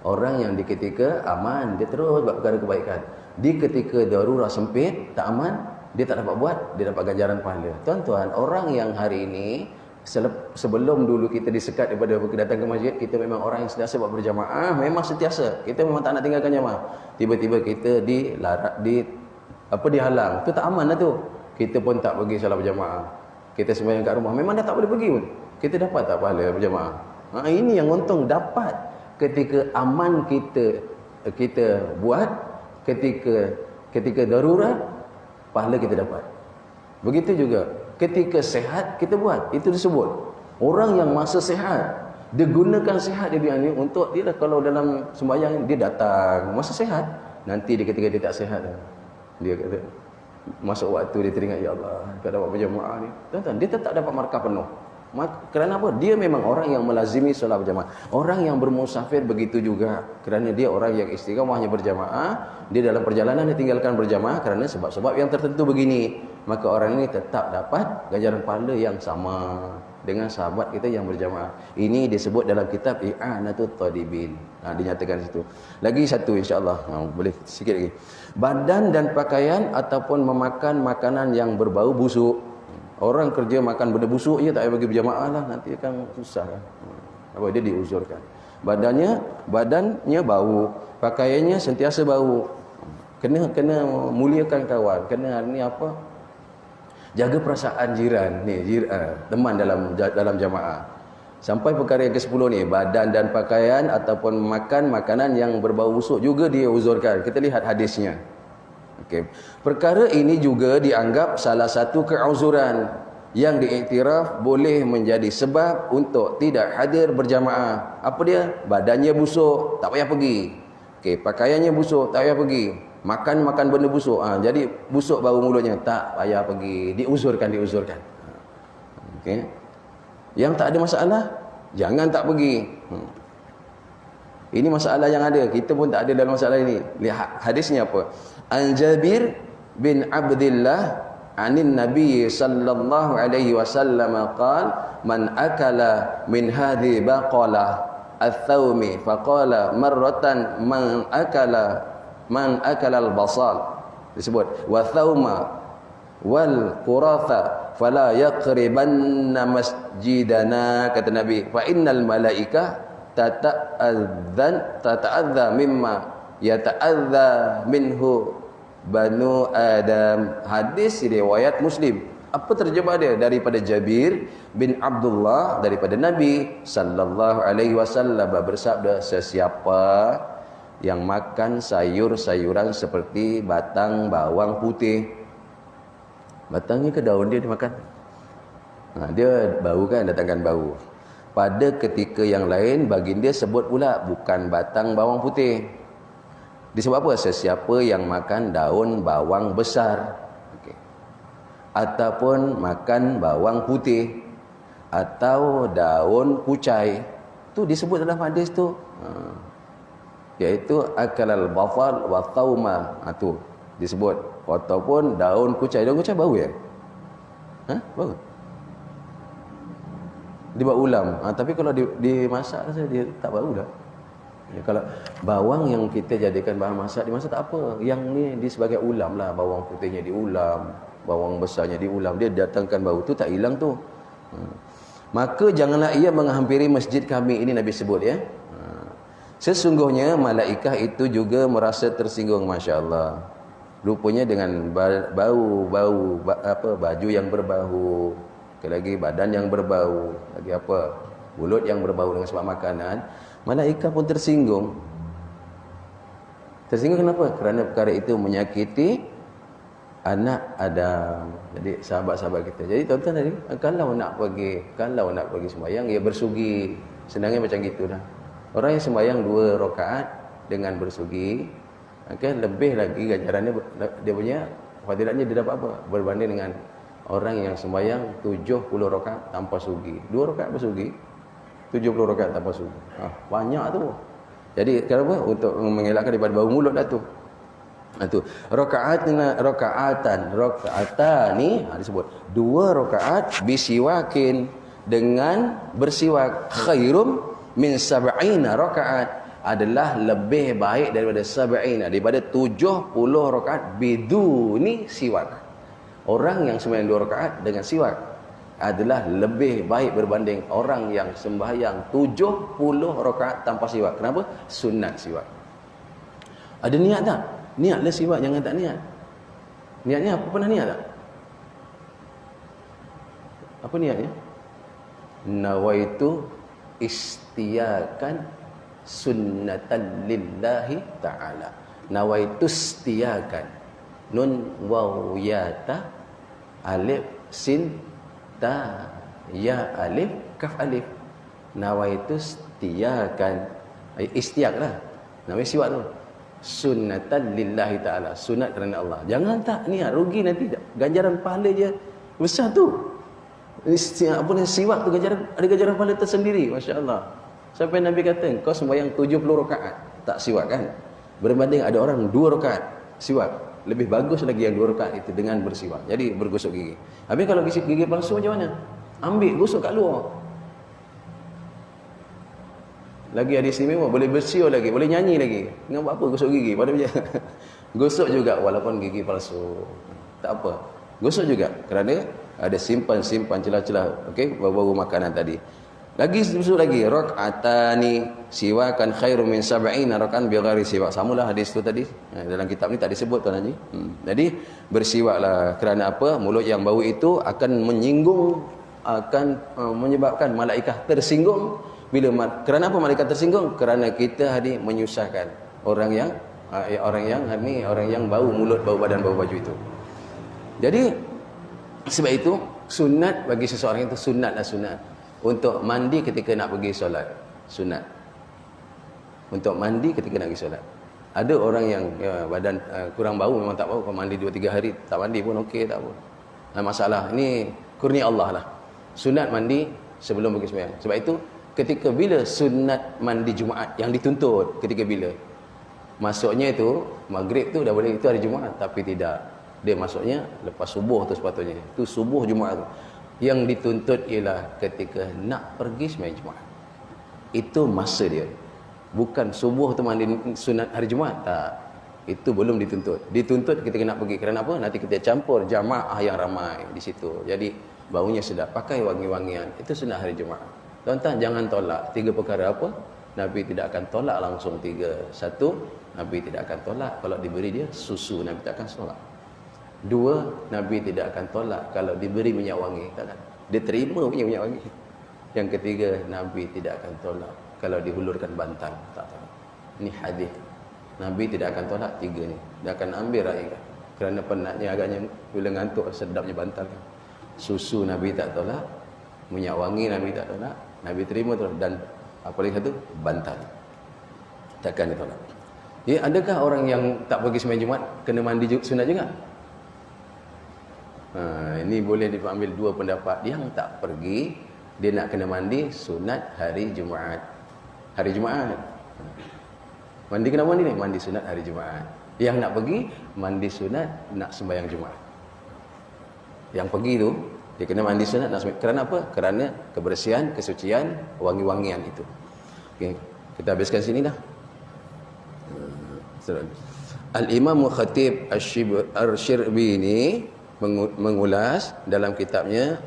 Orang yang di ketika aman, dia terus buat perkara kebaikan. Di ketika darurat sempit, tak aman, dia tak dapat buat, dia dapat ganjaran pahala. Tuan-tuan, orang yang hari ini, sebelum dulu kita disekat daripada datang ke masjid, kita memang orang yang sentiasa buat berjamaah, memang sentiasa. Kita memang tak nak tinggalkan jamaah. Tiba-tiba kita dihalang. Itu tak aman lah tu. Kita pun tak pergi solat berjamaah. Kita sembahyang kat rumah, memang dah tak boleh pergi pun. Kita dapat tak pahala berjamaah? Ini yang untung dapat ketika aman kita buat, ketika darurat pahala kita dapat. Begitu juga ketika sehat kita buat. Itu disebut orang yang masa sehat, dia gunakan sehat dia ni untuk dia lah, kalau dalam sembahyang dia datang masa sehat. Nanti ketika dia tak sehat, dia kata masuk waktu dia teringat, ya Allah, tak dapat berjamaah ni. Tuan-tuan, dia tetap dapat markah penuh. Kerana apa? Dia memang orang yang melazimi solat berjamaah. Orang yang bermusafir begitu juga. Kerana dia orang yang istiqamahnya berjamaah, dia dalam perjalanan dia tinggalkan berjamaah kerana sebab-sebab yang tertentu begini. Maka orang ini tetap dapat ganjaran pahala yang sama dengan sahabat kita yang berjamaah. Ini disebut dalam kitab I'anatul Talibin. Dinyatakan situ. Lagi satu insya-Allah. Boleh sikit lagi. Badan dan pakaian ataupun memakan makanan yang berbau busuk. Orang kerja makan benda busuk je, tak payah bagi berjamaah lah, nanti akan susah kan. Apa dia diuzurkan. Badannya bau, pakaiannya sentiasa bau. Kena muliakan kawan, kena ni apa? Jaga perasaan jiran ni, teman dalam jamaah. Sampai perkara yang ke-10 ni, badan dan pakaian ataupun makan makanan yang berbau busuk juga dia uzurkan. Kita lihat hadisnya. Okay. Perkara ini juga dianggap salah satu keuzuran yang diiktiraf boleh menjadi sebab untuk tidak hadir berjamaah. Apa dia? Badannya busuk, tak payah pergi. Okay. Pakaiannya busuk, tak payah pergi. Makan benda busuk, jadi busuk bau mulutnya, tak payah pergi. Diuzurkan. Okay. Yang tak ada masalah, jangan tak pergi. Ini masalah yang ada. Kita pun tak ada dalam masalah ini. Lihat hadisnya apa? An Jabir bin Abdullah anin Nabi sallallahu alaihi wasallam qala man akala min hadhi baqalah al-thawmi faqala marratan man akala al-basal, disebut wa thawma wal quratha fala yaqribanna masjidana, kata Nabi, fa innal malaika tata'adza mimma yata'adza minhu banu Adam. Hadis riwayat Muslim. Apa terjemah dia? Daripada Jabir bin Abdullah, daripada Nabi sallallahu alaihi wasallam bersabda, sesiapa yang makan sayur-sayuran seperti batang bawang putih. Batangnya ke daun dia makan. Dia bau kan, datangkan bau. Pada ketika yang lain baginda sebut pula bukan batang bawang putih. Disebut apa? Sesiapa yang makan daun bawang besar. Okay. ataupun makan bawang putih atau daun kucai. Tu disebut dalam hadis tu. Iaitu akalal batal wa thauma. Tu disebut. Ataupun daun kucai. Daun kucai bau ya? Bau. Dia bau ulam. Tapi kalau dimasak rasa dia tak bau dah. Ya, kalau bawang yang kita jadikan bahan masak dimasak tak apa. Yang ni dia sebagai ulam lah. Bawang putihnya diulam, bawang besarnya diulam, dia datangkan bau tu tak hilang tu. Maka janganlah ia menghampiri masjid kami, ini Nabi sebut ya. Sesungguhnya malaikah itu juga merasa tersinggung, masya-Allah. Rupanya dengan baju yang berbau, lagi badan yang berbau, lagi apa? Mulut yang berbau dengan sebab makanan, malaikat pun tersinggung. Tersinggung kenapa? Kerana perkara itu menyakiti anak Adam. Jadi sahabat-sahabat kita. Jadi tuan-tuan tadi, kalau nak pergi sembahyang, ya bersugi. Senangnya macam gitu dah. Orang yang sembahyang 2 rakaat dengan bersugi, lebih lagi ganjarannya, dia punya fadilatnya dia dapat apa? Berbanding dengan orang yang sembahyang 70 rakaat tanpa sugi. 2 rakaat bersugi, 70 rakaat tanpa sugi. Banyak tu. Jadi kenapa? Untuk mengelakkan daripada bau mulut dah tu. Itu rakaatan ni disebut 2 rakaat bisiwakin, dengan bersiwak, khairum min sab'ina rakaat, adalah lebih baik daripada sab'ina, daripada 70 rakaat biduni siwak. Orang yang sembahyang 2 rakaat dengan siwak adalah lebih baik berbanding orang yang sembahyang 70 rakaat tanpa siwak. Kenapa? Sunat siwak. Ada niat tak? Niatlah siwak, jangan tak niat. Niatnya apa? Pernah niat tak? Apa niatnya? Nawaitu istiyakan sunnatan lillahi ta'ala. Nawaitu istiyakan. Nun wawiyata alif sin ta ya alif kaf alif. Nawaitu istiyakan. Istiyak lah. Namanya siwak tu. Sunnatan lillahi ta'ala, sunat kerana Allah. Jangan tak niat, rugi nanti. Ganjaran pahala je besar tu. Siwak tu ada ganjaran pahala tersendiri, masya-Allah. Sampai Nabi kata, kau sembahyang 70 rakaat tak siwak kan, berbanding ada orang 2 rakaat siwak, lebih bagus lagi yang 2 rakaat itu dengan bersiwak. Jadi bergosok gigi. Habis kalau gigi palsu macam mana? Ambil gosok kat luar. Lagi ada istimewa, boleh bersiul lagi, boleh nyanyi lagi. Dengan buat apa gosok gigi? Pada macam gosok juga walaupun gigi palsu. Tak apa. Gosok juga kerana ada simpan celah-celah, okey, bau-bau makanan tadi. Lagi sebut lagi, rakaatani siwakan khairum min sab'ina rak'an bighairi siwak. Samalah hadis tu tadi. Dalam kitab ni tak disebut tuan Haji. Jadi bersiwaklah, kerana apa? Mulut yang bau itu akan menyinggung, akan menyebabkan malaikat tersinggung. Kerana apa malaikat tersinggung? Kerana kita hari menyusahkan orang yang bau mulut, bau badan, bau baju itu. Jadi sebab itu sunat bagi seseorang itu, sunatlah sunat untuk mandi ketika nak pergi solat, sunat untuk mandi ketika nak pergi solat. Ada orang yang badan kurang bau, memang tak bau, kalau mandi 2-3 hari tak mandi pun okey, tak apa. Masalah ini kurnia Allah lah. Sunat mandi sebelum pergi sembahyang. Sebab itu ketika bila sunat mandi Jumaat yang dituntut, ketika bila masuknya itu maghrib tu dah boleh, itu hari Jumaat, tapi tidak, dia masuknya lepas subuh tu sepatutnya. Itu subuh Jumaat tu. Yang dituntut ialah ketika nak pergi sembahyang Jumaat. Itu masa dia. Bukan subuh tu mandi sunat hari Jumaat, tak. Itu belum dituntut. Dituntut ketika nak pergi. Kerana apa? Nanti kita campur jamaah yang ramai di situ. Jadi baunya sedap. Pakai wangi-wangian. Itu sunat hari Jumaat. Tuan-tuan jangan tolak 3 perkara apa? Nabi tidak akan tolak langsung 3. 1, Nabi tidak akan tolak kalau diberi dia susu, Nabi tak akan tolak. 2, Nabi tidak akan tolak kalau diberi minyak wangi, takkan. Dia terima punya minyak wangi. Yang ketiga, Nabi tidak akan tolak kalau dihulurkan bantal, tak tolak. Ini hadis. Nabi tidak akan tolak 3 ni. Dia akan ambil rakyat. Kerana penatnya agaknya bila ngantuk sedapnya bantal kan. Susu Nabi tak tolak, minyak wangi Nabi tak tolak, Nabi terima terus. Dan apa lagi satu? Bantal. Takkan ditolak. Ya, adakah orang yang tak pergi sembahyang Jumaat kena mandi sunat juga? Ini boleh diambil dua pendapat. Yang tak pergi, dia nak kena mandi sunat hari Jumaat. Hari Jumaat. Mandi kena mandi ni? Mandi sunat hari Jumaat. Yang nak pergi, mandi sunat nak sembahyang Jumaat. Yang pergi tu, dia kena mandi sunat nak sembahyang. Kerana apa? Kerana kebersihan, kesucian, wangi-wangian itu. Okay. Kita habiskan sini dah. Al-Imam Khatib Asy-Syirbini mengulas dalam kitabnya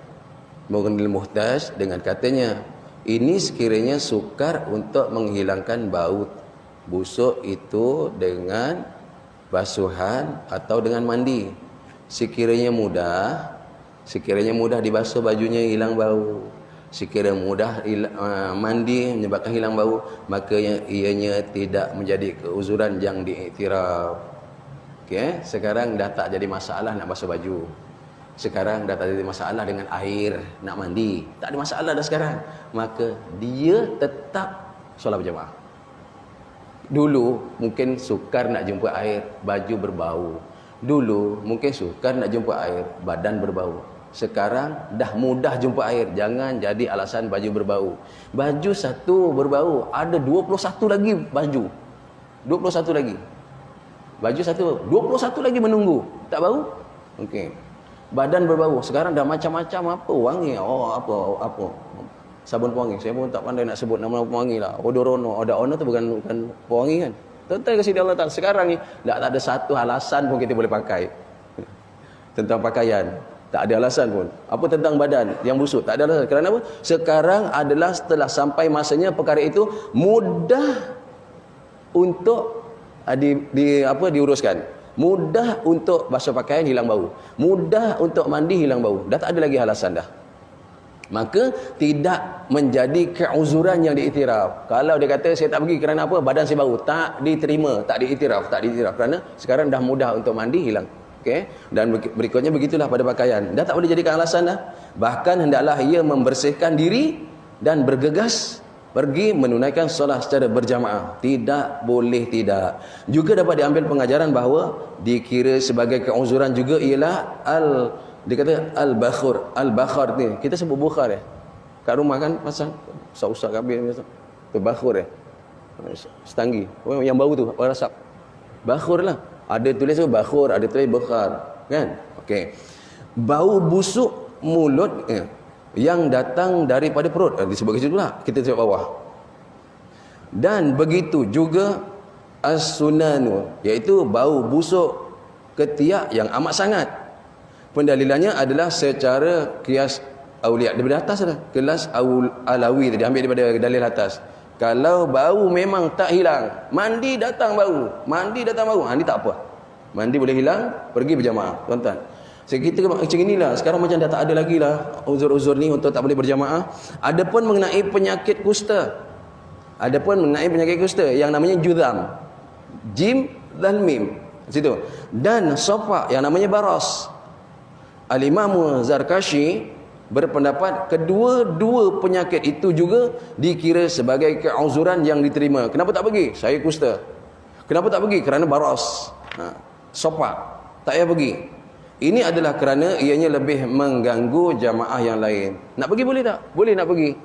Mughnil Muhtaj dengan katanya, ini sekiranya sukar untuk menghilangkan bau busuk itu dengan basuhan atau dengan mandi. Sekiranya mudah dibasuh bajunya hilang bau, sekiranya mudah mandi menyebabkan hilang bau, maka ianya tidak menjadi keuzuran yang diiktiraf. Okay? Sekarang dah tak jadi masalah nak basuh baju. Sekarang dah tak jadi masalah dengan air nak mandi. Tak ada masalah dah sekarang. Maka dia tetap solat berjamaah. Dulu mungkin sukar nak jumpa air, baju berbau. Dulu mungkin sukar nak jumpa air, badan berbau. Sekarang dah mudah jumpa air. Jangan jadi alasan baju berbau. Baju satu berbau, ada 21 lagi baju. 21 lagi. Baju satu, 21 lagi menunggu. Tak bau? Okey. Badan berbau. Sekarang dah macam-macam apa wangi. Apa? Sabun pewangi. Saya pun tak pandai nak sebut nama pewangi lah. Odorono. Odorono tu bukan pewangi kan. Tentang kasih Allah Ta'ala. Sekarang ni tak ada satu alasan pun kita boleh pakai. Tentang pakaian. Tak ada alasan pun. Apa tentang badan yang busuk? Tak ada alasan. Kerana apa? Sekarang adalah setelah sampai masanya perkara itu mudah untuk diuruskan. Mudah untuk basuh pakaian hilang bau. Mudah untuk mandi hilang bau. Dah tak ada lagi alasan dah. Maka tidak menjadi keuzuran yang diiktiraf. Kalau dia kata saya tak pergi kerana apa? Badan saya bau. Tak diterima, tak diiktiraf. Kerana sekarang dah mudah untuk mandi hilang. Okay? Dan berikutnya begitulah pada pakaian. Dah tak boleh jadikan alasan dah. Bahkan hendaklah ia membersihkan diri dan bergegas pergi menunaikan solat secara berjamaah. Tidak boleh tidak. Juga dapat diambil pengajaran bahawa dikira sebagai keuzuran juga ialah dia kata al-bakhar ni. Kita sebut bukhar kat rumah kan pasang usah kabin tu bakhur setanggi. Yang bau tu rasap. Bakhur lah. Ada tulis bakhur, ada tulis bukhar, kan? Okey. Bau busuk mulut yang datang daripada perut. Disebut ke situ pula. Kita tengok bawah. Dan begitu juga as-sunanu, iaitu bau busuk ketiak yang amat sangat. Pendalilannya adalah secara kias auliya. Daripada atas dah. Kelas alawi tadi ambil daripada dalil atas. Kalau bau memang tak hilang, mandi datang bau. Ini tak apa. Mandi boleh hilang, pergi berjamaah. Tuan-tuan. Kita macam inilah. Sekarang macam dah tak ada lagi lah uzur-uzur ni untuk tak boleh berjamaah. Adapun mengenai penyakit kusta. Yang namanya juzam. Jim dan mim. Situ. Dan sofa yang namanya baras. Al-Imam Zarkashi berpendapat kedua-dua penyakit itu juga dikira sebagai keuzuran yang diterima. Kenapa tak pergi? Saya kusta. Kenapa tak pergi? Kerana baras. Sofa. Tak payah pergi. Ini adalah kerana ianya lebih mengganggu jamaah yang lain. Nak pergi boleh tak? Boleh nak pergi.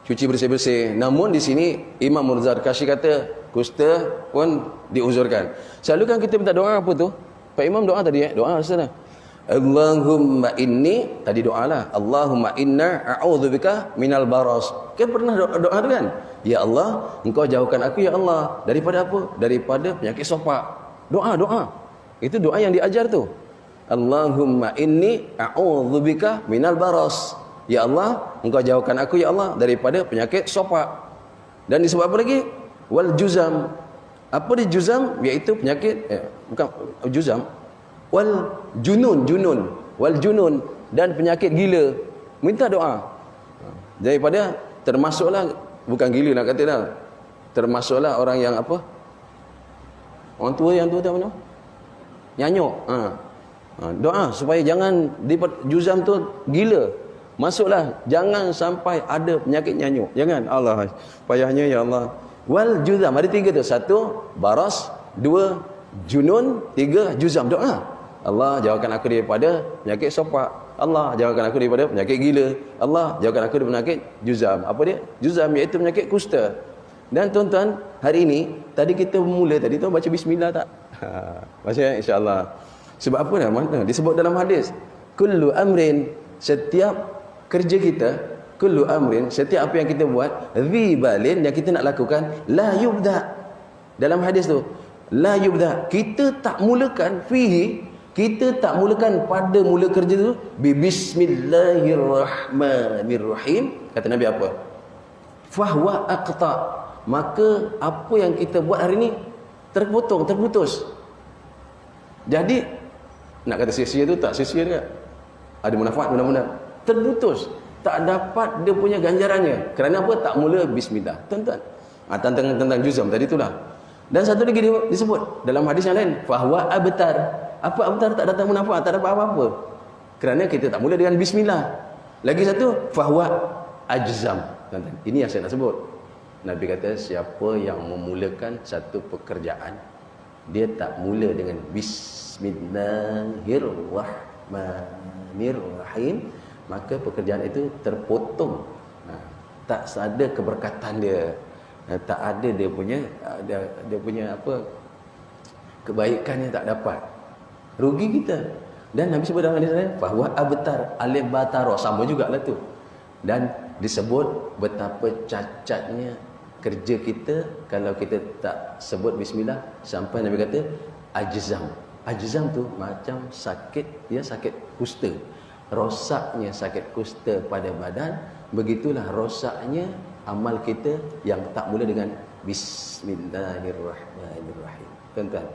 Cuci bersih-bersih. Namun di sini Imam Zarkashi kata kusta pun diuzurkan. Selalu kan kita minta doa apa tu? Pak Imam doa tadi doa sana. Allahumma inni, tadi doa lah. Allahumma inna a'udzubika minal baras. Kan pernah doa tu kan? Ya Allah, engkau jauhkan aku ya Allah. Daripada apa? Daripada penyakit sopak. Doa. Itu doa yang diajar tu. Allahumma inni a'udzubika minal baras. Ya Allah, engkau jauhkan aku ya Allah daripada penyakit sopak. Dan disebut apa lagi? Wal juzam. Apa dia juzam? Iaitu penyakit bukan juzam. Wal junun dan penyakit gila. Minta doa. Daripada termasuklah, bukan gila nak kata dah. Termasuklah orang yang apa? Orang tua yang tua tak mana? Nyanyuk. Doa supaya jangan juzam tu gila. Masuklah, jangan sampai ada penyakit nyanyuk. Jangan. Allah, payahnya ya Allah. Wal juzam, ada tiga tu. Satu, baras. Dua, junun. Tiga, juzam. Doa. Allah jauhkan aku daripada penyakit sopak. Allah jauhkan aku daripada penyakit gila. Allah jauhkan aku daripada penyakit juzam. Apa dia? Juzam iaitu penyakit kusta. Dan tuan-tuan, hari ini tadi kita mula tadi tu baca bismillah tak? Baca insya-Allah. Sebab apa dah? Mana disebut dalam hadis? Kullu amrin, setiap kerja kita, kullu amrin, setiap apa yang kita buat, dhibalin yang kita nak lakukan, la yubda. Dalam hadis tu, la yubda, kita tak mulakan fihi, kita tak mulakan pada mula kerja tu bi bismillahirrahmanirrahim. Kata Nabi apa? Fahwa aqta, maka apa yang kita buat hari ni terpotong, terputus. Jadi nak kata sia-sia tu tak sia-sia juga. Ada manfaat mudah-mudahan. Terputus, tak dapat dia punya ganjarannya. Kerana apa? Tak mula bismillah. Tuan-tuan, tentang juzam tadi itulah. Dan satu lagi disebut dalam hadis yang lain, fahwa abtar. Apa abtar? Tak datang manfaat, tak dapat apa-apa. Kerana kita tak mula dengan bismillah. Lagi satu, fahwa ajzam. Tuan-tuan, ini yang saya nak sebut. Nabi kata siapa yang memulakan satu pekerjaan, dia tak mula dengan bismillahirrahmanirrahim, maka pekerjaan itu terpotong. Tak ada keberkatan dia, tak ada dia punya apa, kebaikannya tak dapat, rugi kita. Dan Nabi sebut dalam hadis lain, bahwa abtar alif bataro, sama jugalah tu. Dan disebut betapa cacatnya kerja kita kalau kita tak sebut bismillah, sampai Nabi kata ajzam. Ajzam tu macam sakit, dia sakit kusta. Rosaknya sakit kusta pada badan, begitulah rosaknya amal kita yang tak mula dengan bismillahirrahmanirrahim. Tuan-tuan,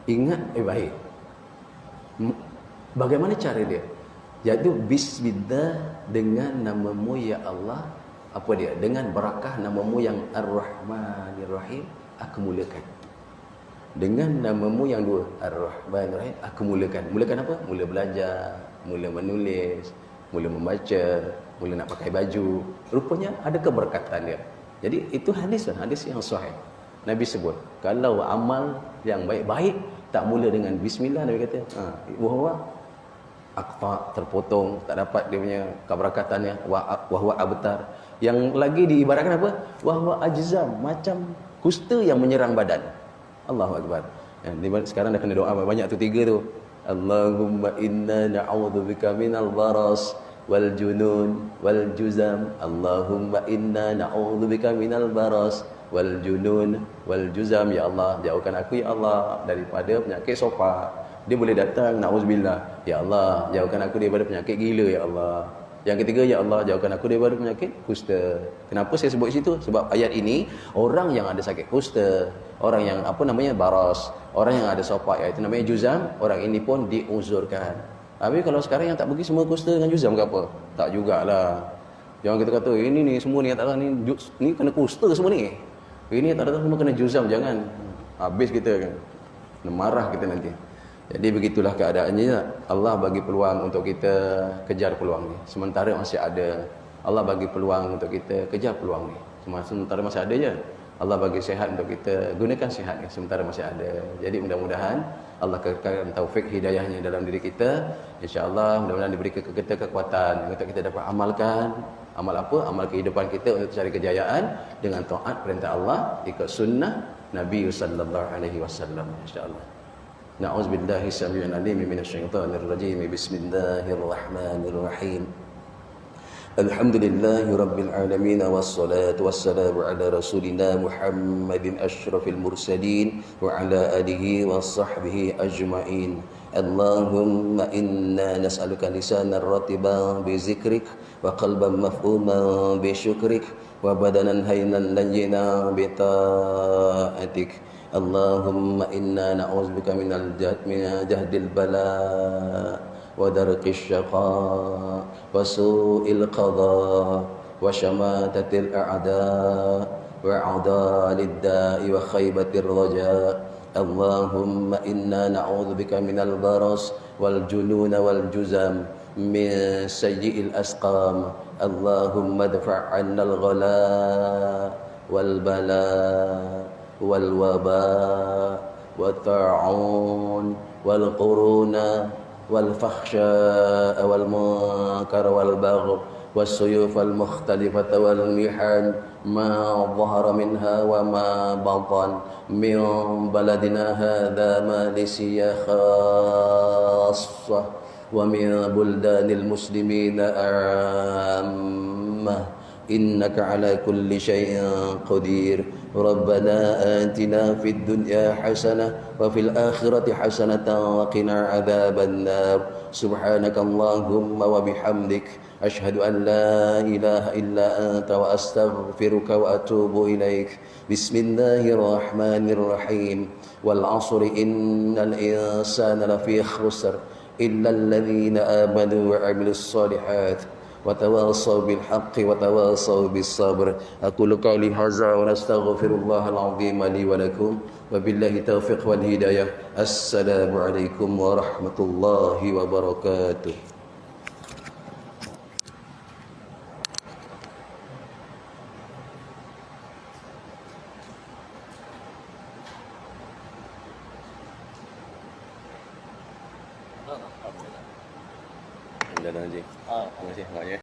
ingat baik. Bagaimana cara dia? Iaitu bismillah, dengan namamu ya Allah. Apa dia? Dengan barakah namamu yang Ar-Rahmanir-Rahim, aku mulakan. Dengan namamu yang dua, Ar-Rahmanir-Rahim, aku mulakan. Mulakan apa? Mula belajar, mula menulis, mula membaca, mula nak pakai baju. Rupanya ada keberkatan dia. Jadi itu hadis yang sahih. Nabi sebut, kalau amal yang baik-baik tak mula dengan bismillah, Nabi kata, aqta, terpotong, tak dapat dia punya keberkatannya. Wahwa abtar, yang lagi diibaratkan apa? Wahwa ajzam, macam kusta yang menyerang badan. Allahu akbar. Sekarang dah kena doa banyak tu, tiga tu. Allahumma inna na'udzubika minal baras wal junun wal juzam. Allahumma inna na'udzubika minal baras wal junun wal juzam. Ya Allah, jauhkan aku ya Allah daripada penyakit sopak. Dia boleh datang, na'udzubillah. Ya Allah, jauhkan aku daripada penyakit gila ya Allah. Yang ketiga, ya Allah, jauhkan aku daripada penyakit kusta. Kenapa saya sebut situ? Sebab ayat ini, orang yang ada sakit kusta, orang yang baras, orang yang ada sopak, iaitu namanya juzam, orang ini pun diuzurkan. Habis kalau sekarang yang tak pergi semua kusta dengan juzam ke apa? Tak jugalah. Jangan kita kata, ini ni semua ni tak ni kena kusta semua ni. Ini tak datang semua kena juzam, jangan. Habis kita kan. Marah kita nanti. Jadi begitulah keadaannya. Allah bagi peluang untuk kita kejar peluang ni. Sementara masih ada. Allah bagi peluang untuk kita kejar peluang ni. Sementara masih ada je. Allah bagi sihat untuk kita gunakan sihat ni sementara masih ada. Jadi mudah-mudahan Allah kekalkan taufik hidayahnya dalam diri kita. InsyaAllah mudah-mudahan diberi kita kekuatan untuk kita dapat amalkan. Amal apa? Amal kehidupan kita untuk cari kejayaan dengan taat perintah Allah, ikut sunnah Nabi sallallahu alaihi wasallam. InsyaAllah. Na'udzubillahi samii'il 'aliim minasyaitonir rajiim. Bismillahirrahmanirrahim. Alhamdulillahi rabbil alamin, wassalatu wassalamu ala rasulina Muhammadin asyrafil mursalin wa ala alihi wa sahbihi ajma'in. Allahumma inna nas'aluka lisanan ratiban bi zikrik wa qalban mafhuman bi syukrik wa badanan haynan layyina bi ta'atik. Allahumma inna na'udzubika minal jahdil bala wa darqis syaqa wa su'il qada wa syamatatil a'da wa 'adalid da'i wa khaybatir raja. Allahumma inna na'udzubika minal baras wal junun wal juzam min sayyi'il asqam. Allahumma dfa' 'annal ghala wal bala wal waba wa ta'un والقرون والفحشاء والمنكر والبغي والسيوف المختلفة والمحن ما ظهر منها وما بطن من بلدنا هذا ماليزيا خاصة ومن بلدان المسلمين عامة إنك على كل شيء قدير ربنا آتنا في الدنيا حسنة وفي الآخرة حسنة وقنا عذاب النار سبحانك اللهم وبحمدك أشهد أن لا إله إلا أنت وأستغفرك وأتوب إليك بسم الله الرحمن الرحيم والعصر إن الإنسان لفي خسر إلا الذين آمنوا وعملوا الصالحات وتواصوا بالحق وتواصوا بالصبر أقول قولي هذا ونستغفر الله العظيم لي ولكم وبالله التوفيق والهداية السلام عليكم ورحمة الله وبركاته. Terima kasih banyak.